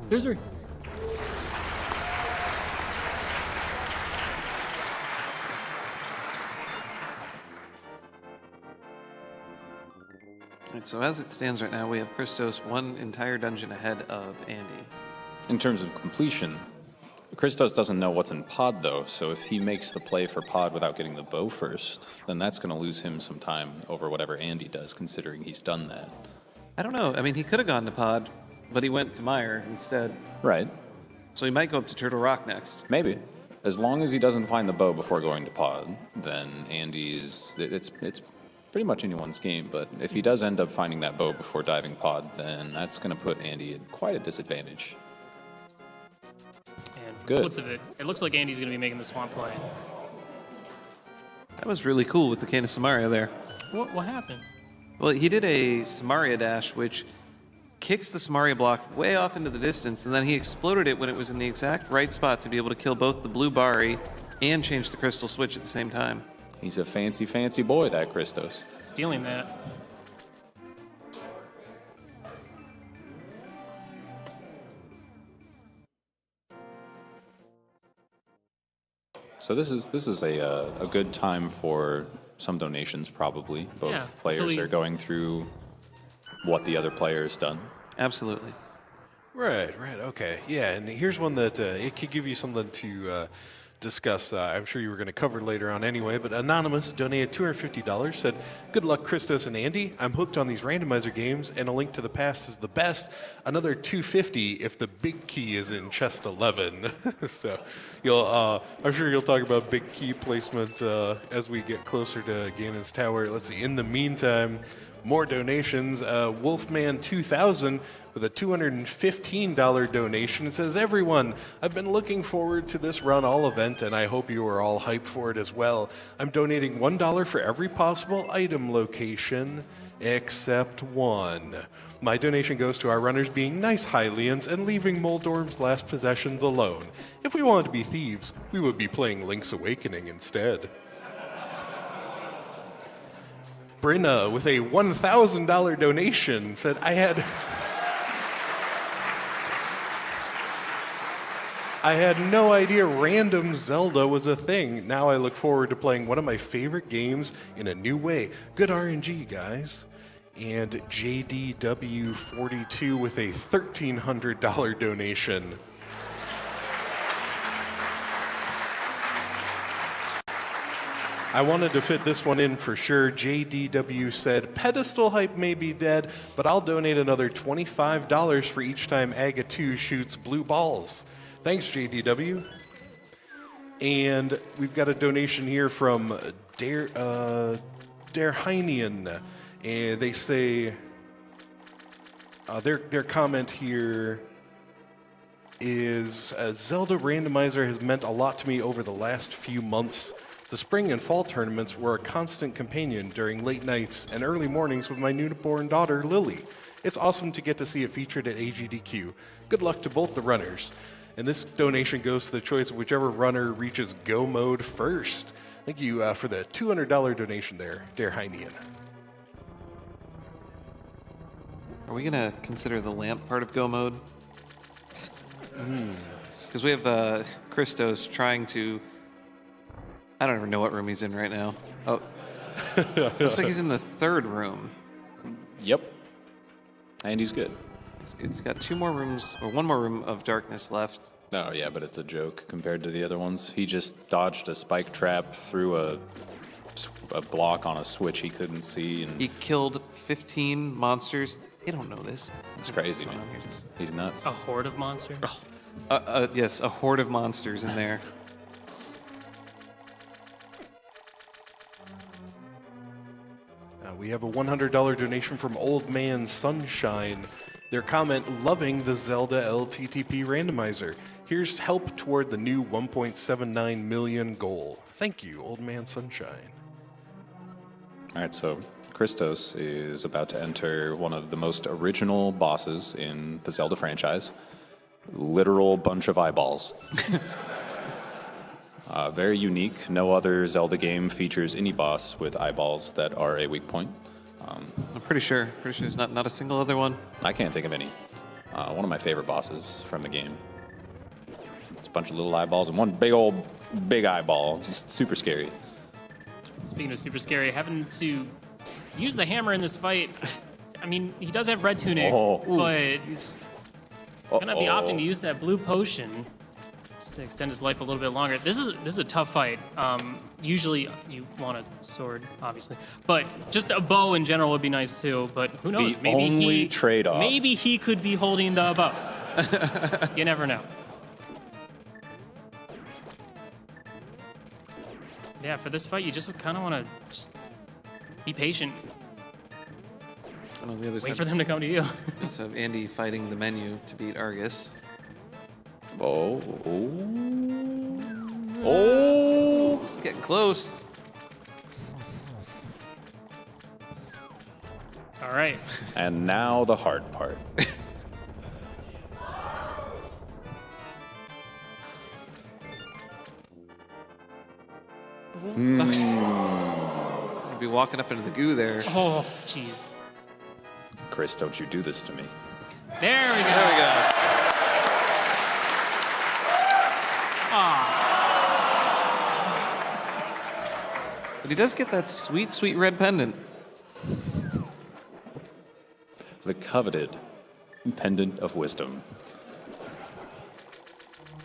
There's three. Right, so as it stands right now, we have Christos one entire dungeon ahead of Andy. In terms of completion, Christos doesn't know what's in pod, though, so if he makes the play for pod without getting the bow first, then that's going to lose him some time over whatever Andy does, considering he's done that. I don't know. I mean, he could have gone to pod, but he went to Meyer instead. Right. So he might go up to Turtle Rock next. Maybe. As long as he doesn't find the bow before going to pod, then Andy's... It's pretty much anyone's game, but if he does end up finding that bow before diving pod, then that's going to put Andy at quite a disadvantage. And from Good. the looks of it, it looks like Andy's going to be making the swamp play. That was really cool with the Cane of Samaria there. What happened? Well, he did a Samaria dash, which kicks the Samaria block way off into the distance, and then he exploded it when it was in the exact right spot to be able to kill both the blue Bari and change the crystal switch at the same time. He's a fancy, fancy boy, that Christos. Stealing that. So this is a good time for some donations, probably. Both Yeah, players until we- are going through what the other player's done. Absolutely. Right, okay. Yeah, and here's one that it could give you something to discuss, I'm sure you were going to cover later on anyway, but Anonymous donated $250, said, "Good luck, Christos and Andy. I'm hooked on these randomizer games, and A Link to the Past is the best. Another $250 if the big key is in chest 11. So I'm sure you'll talk about big key placement as we get closer to Ganon's Tower. Let's see, in the meantime, more donations. Wolfman 2000 with a $215 donation. It says, "Everyone, I've been looking forward to this run all event, and I hope you are all hyped for it as well. I'm donating $1 for every possible item location except one. My donation goes to our runners being nice Hylians and leaving Moldorm's last possessions alone. If we wanted to be thieves, we would be playing Link's Awakening instead." Brinna with a $1,000 donation said, I had no idea random Zelda was a thing. Now I look forward to playing one of my favorite games in a new way. Good RNG, guys." And JDW42 with a $1,300 donation. I wanted to fit this one in for sure. JDW said, "Pedestal hype may be dead, but I'll donate another $25 for each time Aga 2 shoots blue balls." Thanks, JDW. And we've got a donation here from Derheinian. And they say, their comment here is, "Zelda Randomizer has meant a lot to me over the last few months. The spring and fall tournaments were a constant companion during late nights and early mornings with my newborn daughter, Lily. It's awesome to get to see it featured at AGDQ. Good luck to both the runners." And this donation goes to the choice of whichever runner reaches go mode first. Thank you for the $200 donation there, Derheinian. Are we going to consider the lamp part of go mode? Because we have Christos trying to... I don't even know what room he's in right now. Oh, looks like he's in the third room. Yep. And he's good. He's got two more rooms, or one more room of darkness left. Oh, yeah, but it's a joke compared to the other ones. He just dodged a spike trap through a block on a switch he couldn't see. And He killed 15 monsters. They don't know this. it's crazy, man. He's nuts. A horde of monsters. Yes, a horde of monsters in there. We have a $100 donation from Old Man Sunshine. Their comment, "Loving the Zelda LTTP randomizer. Here's help toward the new 1.79 million goal." Thank you, Old Man Sunshine. All right, so Christos is about to enter one of the most original bosses in the Zelda franchise. Literal bunch of eyeballs. Very unique. No other Zelda game features any boss with eyeballs that are a weak point. I'm pretty sure there's not a single other one. I can't think of any. One of my favorite bosses from the game. It's a bunch of little eyeballs and one big eyeball. Just super scary. Speaking of super scary, having to use the hammer in this fight, I mean, he does have red tunic, but he's gonna be opting to use that blue potion just to extend his life a little bit longer. This is a tough fight. Usually you want a sword, obviously, but just a bow in general would be nice too. But who knows? The only trade-off. Maybe he could be holding the bow. You never know. Yeah, for this fight, you just kind of want to be patient. On the other Wait side, for them to come to you. so Andy fighting the menu to beat Argus. Oh. This is getting close. All right. And now the hard part. I'll be walking up into the goo there. Oh, jeez. Chris, don't you do this to me. There we go. There we go. But he does get that sweet, sweet red pendant. The coveted pendant of wisdom.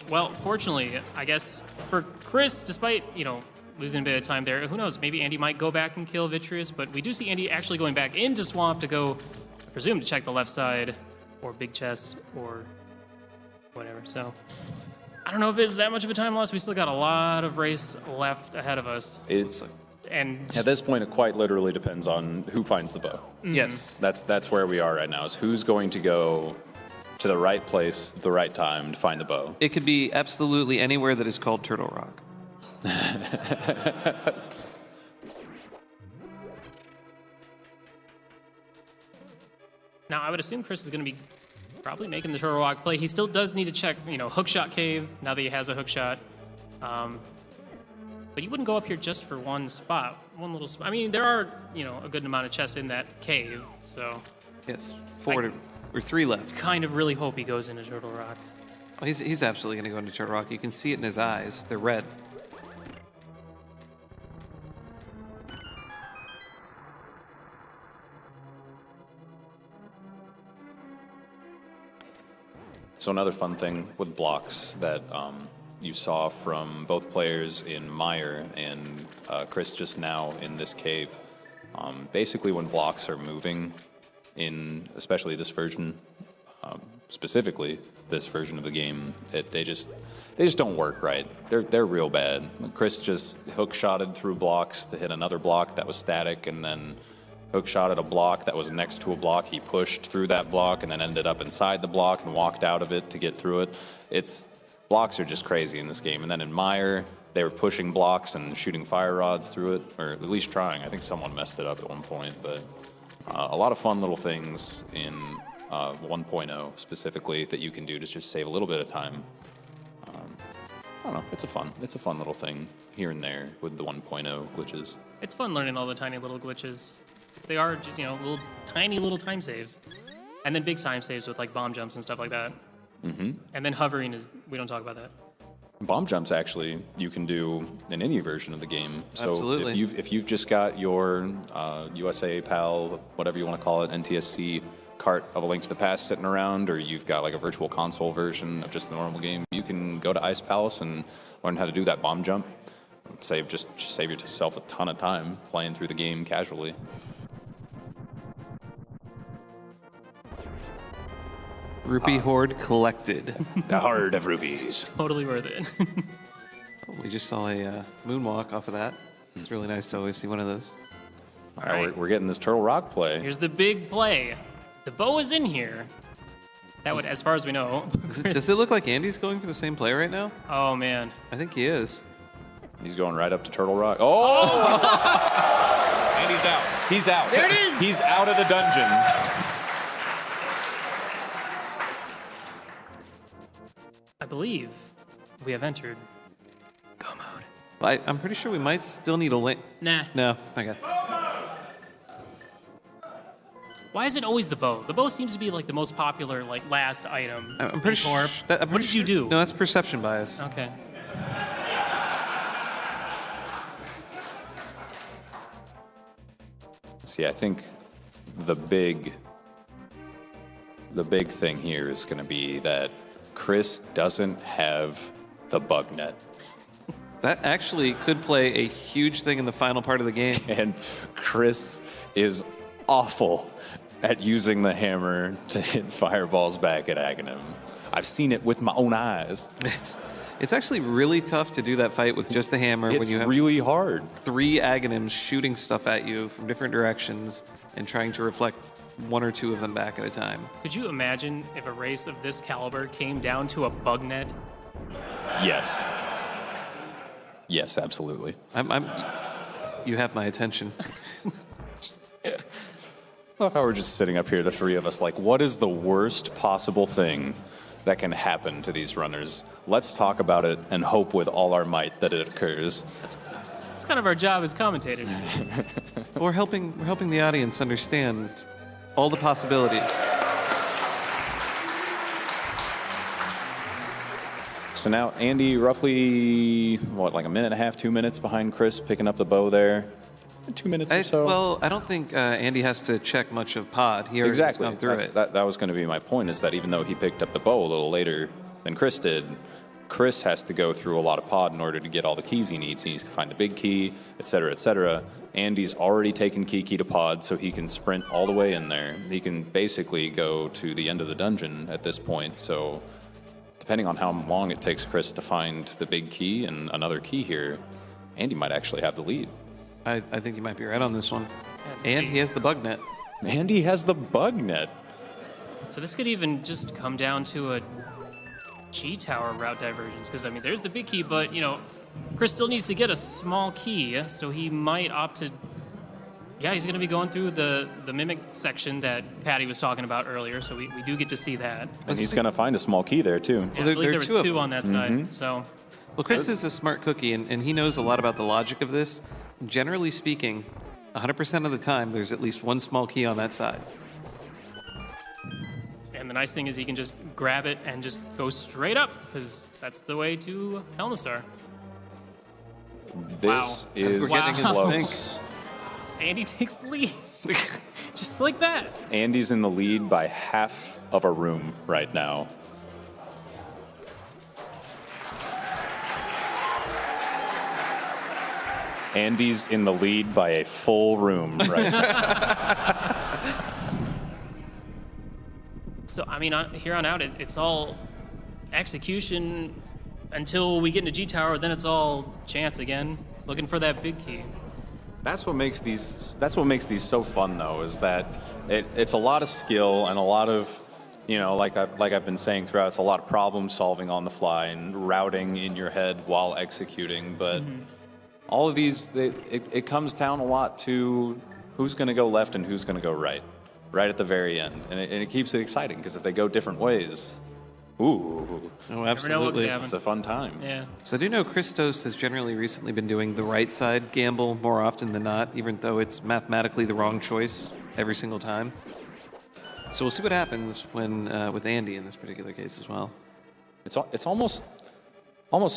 Well, fortunately, I guess for Chris, despite, losing a bit of time there, who knows, maybe Andy might go back and kill Vitreous, but we do see Andy actually going back into Swamp to go, I presume, to check the left side, or Big Chest, or whatever. So I don't know if it's that much of a time loss. We still got a lot of race left ahead of us. And At this point, it quite literally depends on who finds the bow. Yes. That's where we are right now, is who's going to go to the right place, the right time to find the bow. It could be absolutely anywhere that is called Turtle Rock. now I would assume Chris is going to be probably making the Turtle Rock play. He still does need to check, Hookshot Cave, now that he has a hookshot. But you wouldn't go up here just for one spot, one little spot. I mean, there are, a good amount of chests in that cave, so... Yes, 4 or 3 left. Kind of really hope he goes into Turtle Rock. Oh, he's absolutely going to go into Turtle Rock. You can see it in his eyes. They're red. So another fun thing with blocks that you saw from both players in Meyer and Chris just now in this cave, basically when blocks are moving in, especially this version, specifically this version of the game, they just don't work right. They're real bad. Chris just hook-shotted through blocks to hit another block that was static, and then hook-shotted a block that was next to a block. He pushed through that block and then ended up inside the block and walked out of it to get through it. Blocks are just crazy in this game. And then in Meyer, they were pushing blocks and shooting fire rods through it, or at least trying. I think someone messed it up at one point, but a lot of fun little things in 1.0 specifically that you can do to just save a little bit of time. I don't know. It's a fun little thing here and there with the 1.0 glitches. It's fun learning all the tiny little glitches. They are just, little tiny little time saves. And then big time saves with, bomb jumps and stuff like that. Mm-hmm. And then hovering we don't talk about that. Bomb jumps, actually, you can do in any version of the game. So Absolutely. if you've just got your USA PAL, whatever you want to call it, NTSC cart of A Link to the Past sitting around, or you've got a virtual console version of just the normal game, you can go to Ice Palace and learn how to do that bomb jump. Save yourself a ton of time playing through the game casually. Rupee Horde collected. The heart of rupees. Totally worth it. We just saw a moonwalk off of that. It's really nice to always see one of those. All right, we're getting this Turtle Rock play. Here's the big play. The bow is in here. That would, as far as we know. Does it look like Andy's going for the same play right now? Oh, man. I think he is. He's going right up to Turtle Rock. Oh! And he's out. He's out. There it is. He's out of the dungeon. I believe we have entered go mode. Well, I'm pretty sure we might still need a link. Nah. No. Okay. Why is it always the bow? The bow seems to be the most popular, last item. I'm pretty sure. What did you do? No, that's perception bias. Okay. See, I think the big thing here is going to be that Chris doesn't have the bug net. That actually could play a huge thing in the final part of the game. And Chris is awful at using the hammer to hit fireballs back at Aghanim. I've seen it with my own eyes. It's actually really tough to do that fight with just the hammer It's when you have really hard. 3 Aghanims shooting stuff at you from different directions and trying to reflect 1 or 2 of them back at a time. Could you imagine if a race of this caliber came down to a bug net? Yes. Yes, absolutely. You have my attention. I love how we're just sitting up here, the three of us, what is the worst possible thing that can happen to these runners? Let's talk about it and hope with all our might that it occurs. That's kind of our job as commentators. We're helping the audience understand all the possibilities. So now Andy, roughly, a minute and a half, 2 minutes behind Chris, picking up the bow there. 2 minutes or so. Well, I don't think Andy has to check much of pod. He already has gone through it. That was going to be my point, is that even though he picked up the bow a little later than Chris did, Chris has to go through a lot of pod in order to get all the keys he needs. He needs to find the big key, et cetera, et cetera. Andy's already taken key to pod, so he can sprint all the way in there. He can basically go to the end of the dungeon at this point. So depending on how long it takes Chris to find the big key and another key here, Andy might actually have the lead. I think you might be right on this one. That's And big. he has the bug net. Andy has the bug net. So this could even just come down to a G-Tower route divergence, because, I mean, there's the big key, but, you know, Chris still needs to get a small key, so he might opt to... Yeah, he's going to be going through the Mimic section that Patty was talking about earlier, so we do get to see that. And he's going to find a small key there, too. Yeah, I there- believe there there are was two of two them. on that side, so... Well, Chris is a smart cookie, and he knows a lot about the logic of this. Generally speaking, 100% of the time, there's at least one small key on that side. And the nice thing is he can just grab it and just go straight up, because that's the way to Helmistar. This Wow. is We're getting in close. sync. Andy takes the lead. Just like that. Andy's in the lead by half of a room right now. Andy's in the lead by a full room right now. So, I mean, here on out, it's all execution until we get into G-Tower, then it's all chance again, looking for that big key. That's what makes these so fun, though, is that it's a lot of skill and a lot of, you know, like I've been saying throughout, it's a lot of problem solving on the fly and routing in your head while executing. But all of these, it comes down a lot to who's going to go left and who's going to go right at the very end, and it keeps it exciting because if they go different ways, ooh, Oh, Never know what could absolutely. happen. it's a fun time. Yeah. So I do know Christos has generally recently been doing the right side gamble more often than not, even though it's mathematically the wrong choice every single time. So we'll see what happens when with Andy in this particular case as well. It's almost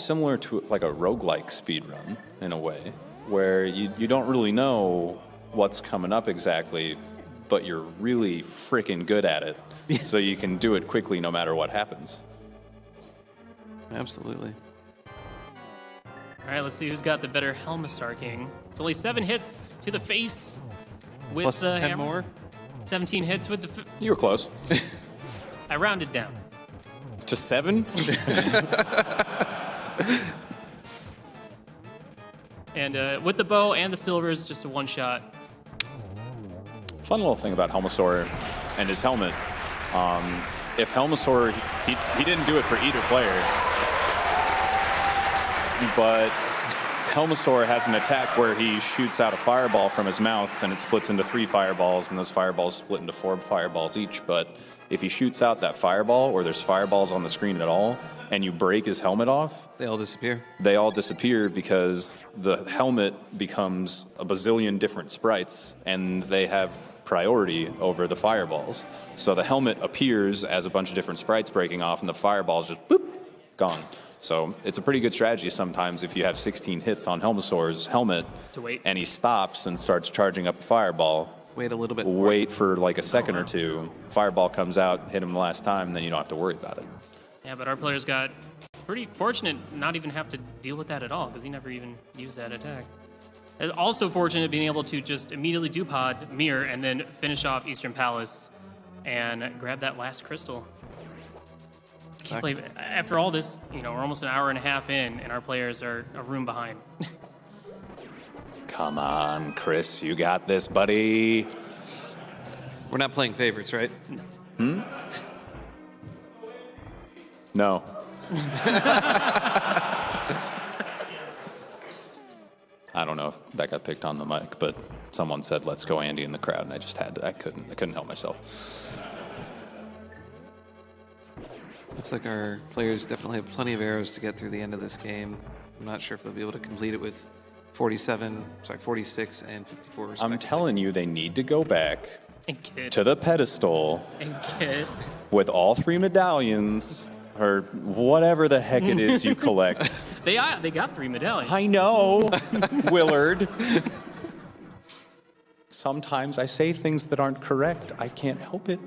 similar to like a roguelike speedrun in a way, where you don't really know what's coming up exactly, but you're really freaking good at it, so you can do it quickly no matter what happens. Absolutely. All right, let's see who's got the better Helmistar King. It's only 7 hits to the face with Plus the 10 hammer. more. 17 hits with the... You were close. I rounded down. To 7? And with the bow and the silvers, just a one-shot. Fun little thing about Helmasaur and his helmet. If Helmasaur, he didn't do it for either player, but Helmasaur has an attack where he shoots out a fireball from his mouth and it splits into 3 fireballs, and those fireballs split into 4 fireballs each. But if he shoots out that fireball, or there's fireballs on the screen at all, and you break his helmet off, They all disappear. they all disappear because the helmet becomes a bazillion different sprites, and they have priority over the fireballs. So the helmet appears as a bunch of different sprites breaking off, and the fireballs just boop, gone. So it's a pretty good strategy sometimes if you have 16 hits on Helmasaur's helmet, To wait. and he stops and starts charging up a fireball. Wait a little bit. Wait for like a second or two, fireball comes out, hit him the last time, then you don't have to worry about it. Yeah, but our players got pretty fortunate not even have to deal with that at all, because he never even used that attack. And also fortunate being able to just immediately do pod, mirror, and then finish off Eastern Palace and grab that last crystal. I can't believe it. After all this, you know, we're almost an hour and a half in, and our players are a room behind. Come on, Chris, you got this, buddy. We're not playing favorites, right? No. I don't know if that got picked on the mic, but someone said, "Let's go, Andy," in the crowd, and I just had to. I couldn't help myself. Looks like our players definitely have plenty of arrows to get through the end of this game. I'm not sure if they'll be able to complete it with 46 and 54 respectively. I'm telling you, they need to go back And get, to the pedestal and get. with all 3 medallions, or whatever the heck it is you collect. They got 3 medallions. I know, Willard. Sometimes I say things that aren't correct. I can't help it.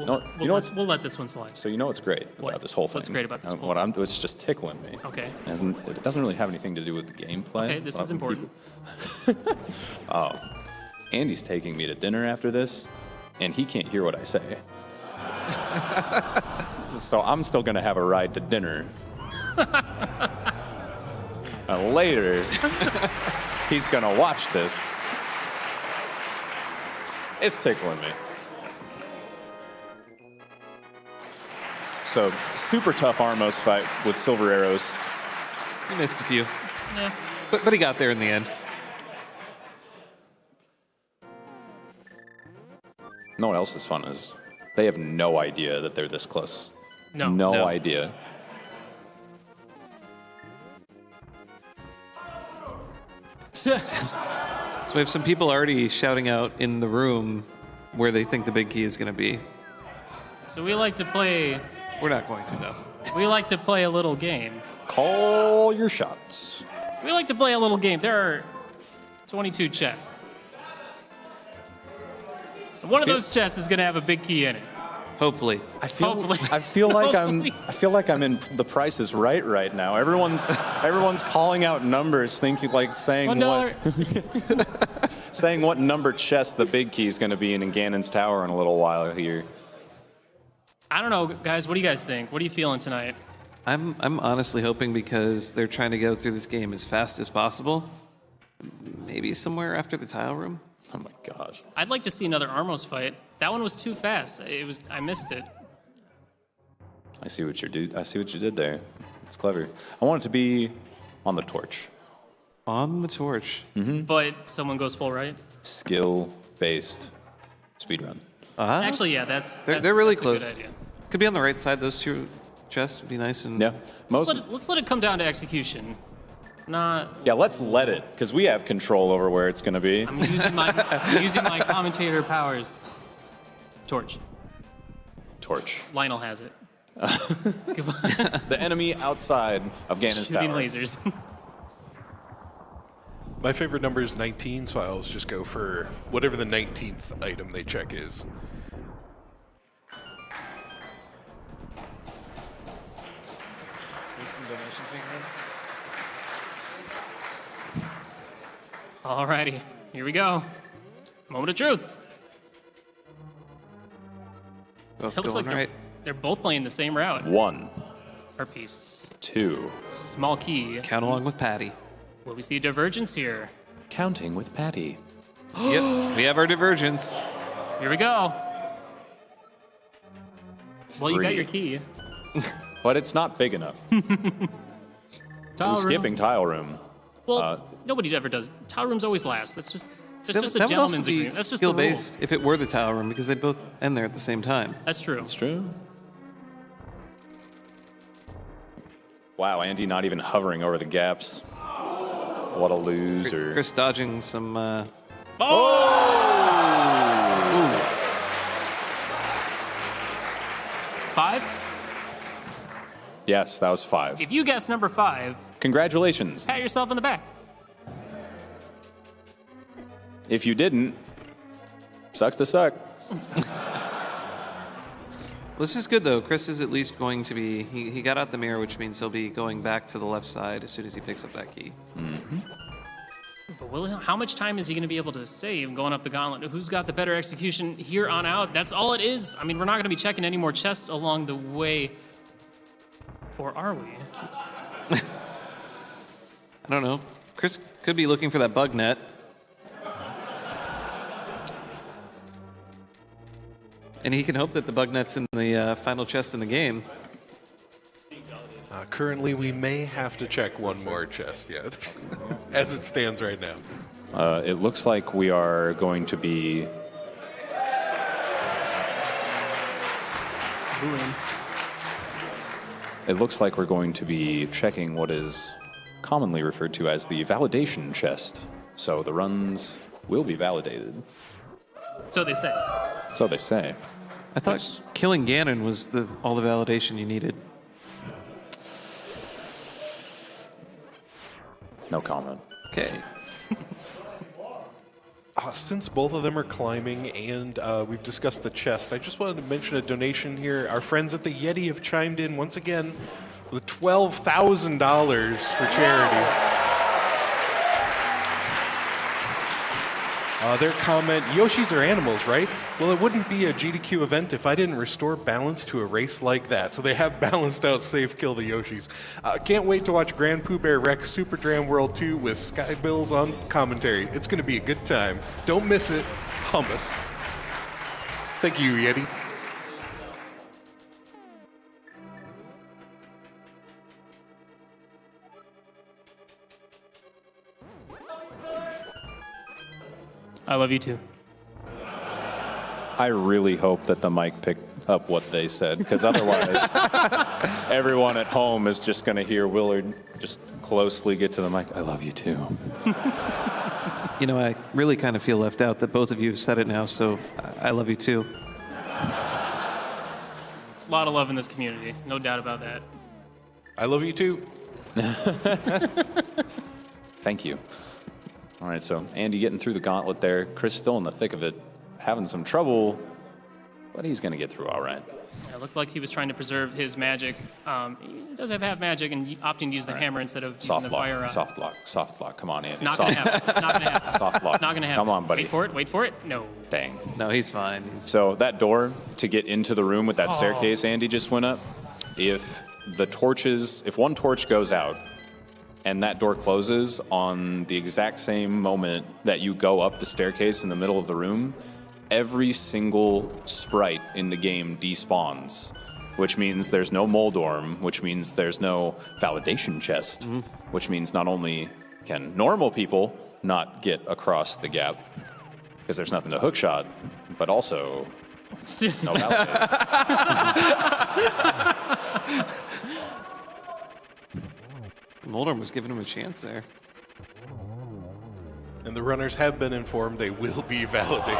We'll let this one slide. So you know what's great What? about this whole thing? What's great about this whole It's just tickling me. Okay. It doesn't really have anything to do with the gameplay. Okay, this is important. Andy's taking me to dinner after this, and he can't hear what I say. So I'm still going to have a ride to dinner. And later, he's going to watch this. It's tickling me. So, super tough Armos fight with silver arrows. He missed a few, Yeah. but he got there in the end. No one else is fun is they have no idea that they're this close. No. No idea. So we have some people already shouting out in the room where they think the big key is going to be. So we like to play. We're not going to know. We like to play a little game. Call your shots. We like to play a little game. There are 22 chests. And one of those chests is going to have a big key in it. Hopefully. I feel Hopefully. like I'm in The Price is right now. Everyone's calling out numbers, saying $1. saying what number chest the big key is going to be in Ganon's Tower in a little while here. I don't know, guys. What do you guys think? What are you feeling tonight? I'm honestly hoping because they're trying to go through this game as fast as possible. Maybe somewhere after the tile room. Oh my gosh. I'd like to see another Armos fight. That one was too fast. I missed it. I see what you did there. It's clever. I want it to be on the torch. On the torch. But someone goes full right. Skill-based speedrun. Actually, yeah, that's They're really that's close. A good idea. Could be on the right side. Those two chests would be nice. And Yeah. Let's let it come down to execution. Let's let it, because we have control over where it's going to be. I'm using my commentator powers. Torch. Lionel has it. The enemy outside of Ganon's Shooting Tower. lasers. My favorite number is 19, so I always just go for whatever the 19th item they check is. There's some donations being made. Alrighty, here we go. Moment of truth. Both It looks like going right. they're both playing the same route. 1, Our piece. 2. Small key. Count along with Patty. Will we see a divergence here? Counting with Patty. Yep, we have our divergence. Here we go. Well, you got 3. your key. But it's not big enough. Tile room. Skipping tile room. Well, nobody ever does. Tile rooms always last. That's just a That would also gentleman's be agreement. That's just the rule. skill-based if it were the tile room, because they both end there at the same time. That's true. It's true. Wow, Andy not even hovering over the gaps. What a loser. Chris dodging some... Five? Yes, that was 5. If you guess number 5, Congratulations. pat yourself on the back. If you didn't, sucks to suck. This is good, though. Chris is at least going to be... He got out the mirror, which means he'll be going back to the left side as soon as he picks up that key. But how much time is he going to be able to save going up the gauntlet? Who's got the better execution here on out? That's all it is. I mean, we're not going to be checking any more chests along the way. Or are we? I don't know. Chris could be looking for that bug net. And he can hope that the bug net's in the final chest in the game. Currently, we may have to check one more chest yet, as it stands right now. It looks like we are going to be... It looks like we're going to be checking what is commonly referred to as the validation chest. So the runs will be validated. So they say. So they say. I thought killing Ganon was all the validation you needed. No comment. Okay. Since both of them are climbing and we've discussed the chest, I just wanted to mention a donation here. Our friends at the Yeti have chimed in once again with $12,000 for charity. Their comment, Yoshis are animals, right? Well, it wouldn't be a GDQ event if I didn't restore balance to a race like that. So they have balanced out Safe Kill the Yoshis. Can't wait to watch Grand Pooh Bear Rex Super Dram World 2 with Sky Bills on commentary. It's going to be a good time. Don't miss it. Hummus. Thank you, Yeti. I love you too. I really hope that the mic picked up what they said, because otherwise everyone at home is just going to hear Willard just closely get to the mic. I love you too. You know, I really kind of feel left out that both of you have said it now, so I love you too. A lot of love in this community, no doubt about that. I love you too. Thank you. All right, so Andy getting through the gauntlet there. Chris still in the thick of it, having some trouble, but he's going to get through all right. Yeah, it looked like he was trying to preserve his magic. He does have half magic and opting to use the hammer instead of using the fire. Soft lock. Come on, Andy. It's not going to happen. It's not going to happen. Soft lock. Not going to happen. Come on, buddy. Wait for it. No. Dang. No, he's fine. So that door to get into the room with that staircase Andy just went up, if one torch goes out, and that door closes on the exact same moment that you go up the staircase in the middle of the room, every single sprite in the game despawns, which means there's no Moldorm, which means there's no validation chest, which means not only can normal people not get across the gap, because there's nothing to hookshot, but also no validate. Moldorm was giving him a chance there. And the runners have been informed they will be validated.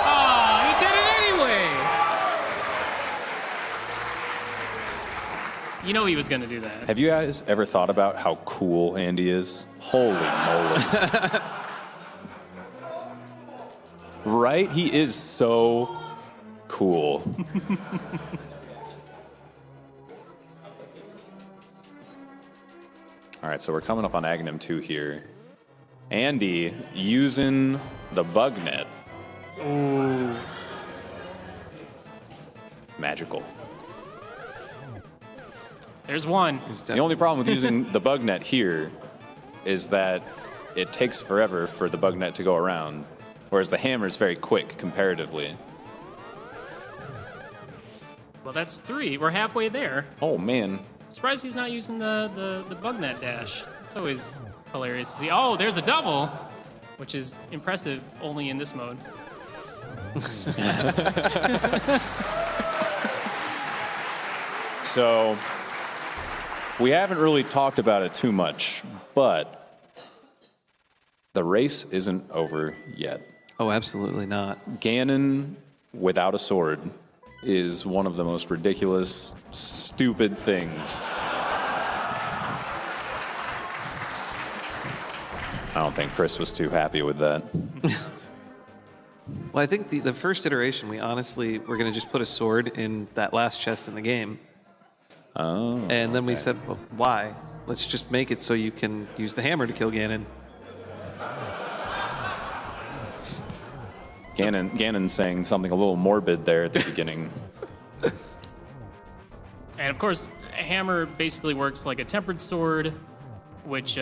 Oh, he did it anyway! You know he was going to do that. Have you guys ever thought about how cool Andy is? Holy moly. Right? He is so cool. All right, so we're coming up on Aghanim 2 here. Andy using the bug net. Ooh. Magical. There's one. The only problem with using the bug net here is that it takes forever for the bug net to go around, whereas the hammer is very quick comparatively. Well, that's 3. We're halfway there. Oh, man. Surprised he's not using the bug net dash. It's always hilarious to see. Oh, there's a double, which is impressive only in this mode. So, we haven't really talked about it too much, but the race isn't over yet. Oh, absolutely not. Ganon without a sword is one of the most ridiculous, stupid things. I don't think Chris was too happy with that. Well, I think the first iteration, we honestly were going to just put a sword in that last chest in the game. Oh. And then we said, well, why? Let's just make it so you can use the hammer to kill Ganon. Ganon saying something a little morbid there at the beginning. And of course, a hammer basically works like a tempered sword, which,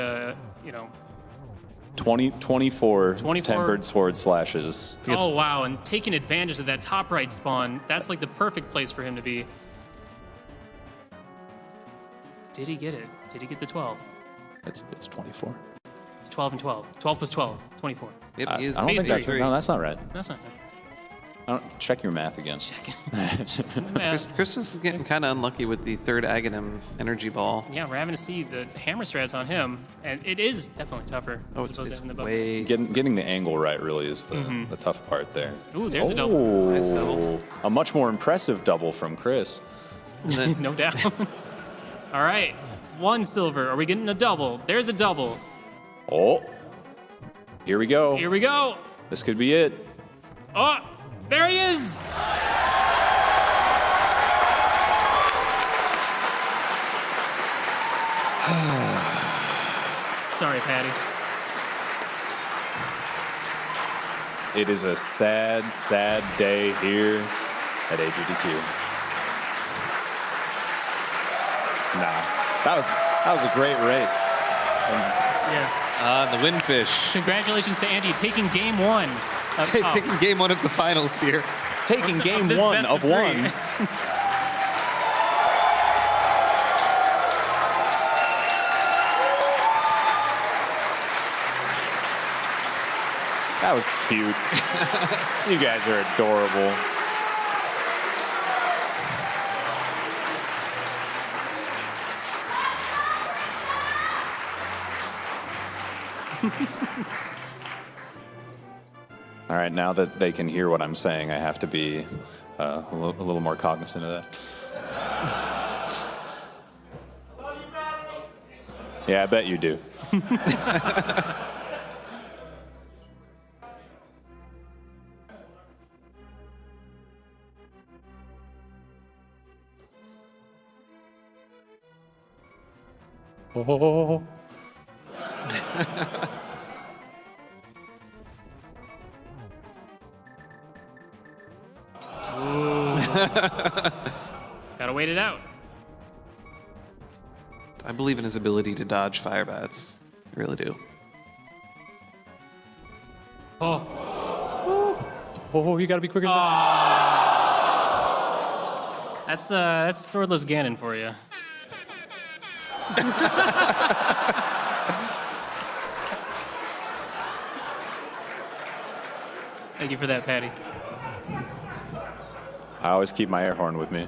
24 tempered sword slashes. Oh, wow. And taking advantage of that top right spawn, that's like the perfect place for him to be. Did he get it? Did he get the 12? It's 24. It's 12 and 12. 12 plus 12, 24. Yep, he is I don't think that's, basically no, that's not right. That's not Check your math again. Chris is getting kind of unlucky with the third Aghanim energy ball. Yeah, we're having to see the hammer strats on him, and it is definitely tougher. Oh, as opposed to it's having the bug. way... Getting the angle right really is the tough part there. Ooh, there's a double. Nice double. A much more impressive double from Chris. No doubt. All right, 1 silver. Are we getting a double? There's a double. Oh. Here we go. Here we go. This could be it. Oh, there he is. Sorry, Patty. It is a sad, sad day here at AGDQ. Nah, that was a great race. Yeah. The Windfish. Congratulations to Andy taking game one. Taking game one of the finals here. Taking game this one best of three. one. That was cute. You guys are adorable. All right, now that they can hear what I'm saying, I have to be a little more cognizant of that. Yeah, I bet you do. Oh. Gotta wait it out. I believe in his ability to dodge fire bats. I really do. Oh, you gotta be quicker than that. That's swordless Ganon for you. Thank you for that, Patty. I always keep my air horn with me.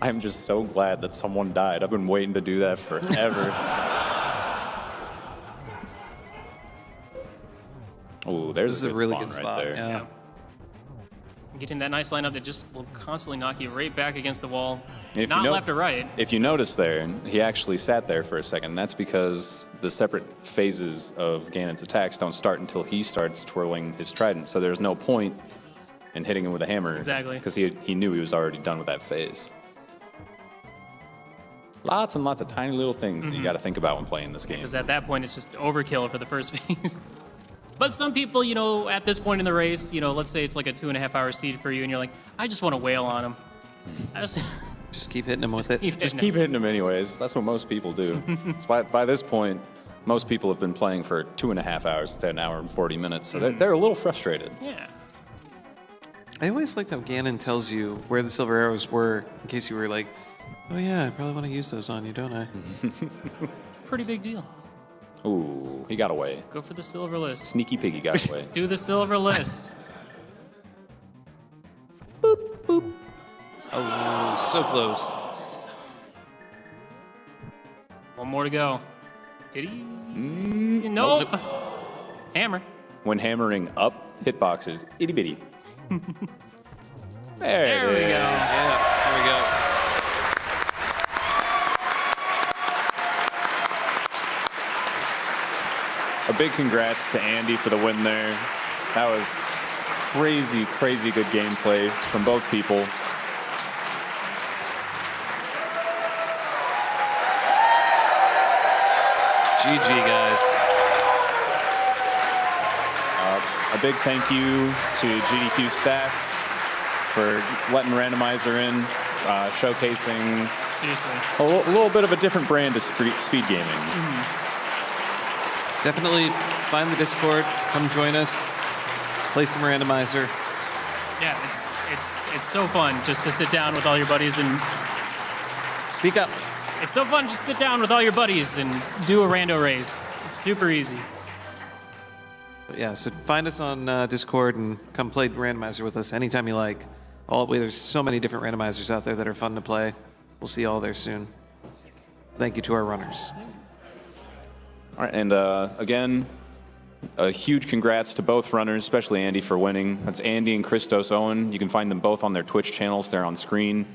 I'm just so glad that someone died. I've been waiting to do that forever. Oh, there's This is a really spawn good right spot. there. Yeah. Getting that nice lineup that just will constantly knock you right back against the wall. If Not you know- left or right. If you notice there, he actually sat there for a second. That's because the separate phases of Ganon's attacks don't start until he starts twirling his trident. So there's no point in hitting him with a hammer. Exactly. Because he knew he was already done with that phase. Lots and lots of tiny little things that you got to think about when playing this game. Because at that point, it's just overkill for the first phase. But some people, at this point in the race, let's say it's like a 2.5 hour speed for you, and you're like, I just want to wail on him. Just keep hitting him with it. Just keep hitting him anyways. That's what most people do. So by this point, most people have been playing for 2.5 hours to an hour and 40 minutes, so they're a little frustrated. Yeah. I always liked how Ganon tells you where the silver arrows were in case you were like, oh yeah, I probably want to use those on you, don't I? Pretty big deal. Ooh, he got away. Go for the silver list. Sneaky piggy got away. Do the silver list. Oh, so close. One more to go. Did he? Nope. Hammer. When hammering up hitboxes, itty bitty. There we go. Yeah, there we go. A big congrats to Andy for the win there. That was crazy, crazy good gameplay from both people. GG, guys. A big thank you to GDQ staff for letting Randomizer in, showcasing Seriously. a little bit of a different brand of speed gaming. Definitely find the Discord. Come join us. Play some randomizer. Yeah, it's so fun just to sit down with all your buddies and Speak up. it's so fun just to sit down with all your buddies and do a rando race. It's super easy. But yeah, so find us on Discord and come play randomizer with us anytime you like. There's so many different randomizers out there that are fun to play. We'll see you all there soon. Thank you to our runners. All right, and again, a huge congrats to both runners, especially Andy for winning. That's Andy and Christos Owen. You can find them both on their Twitch channels. They're on screen.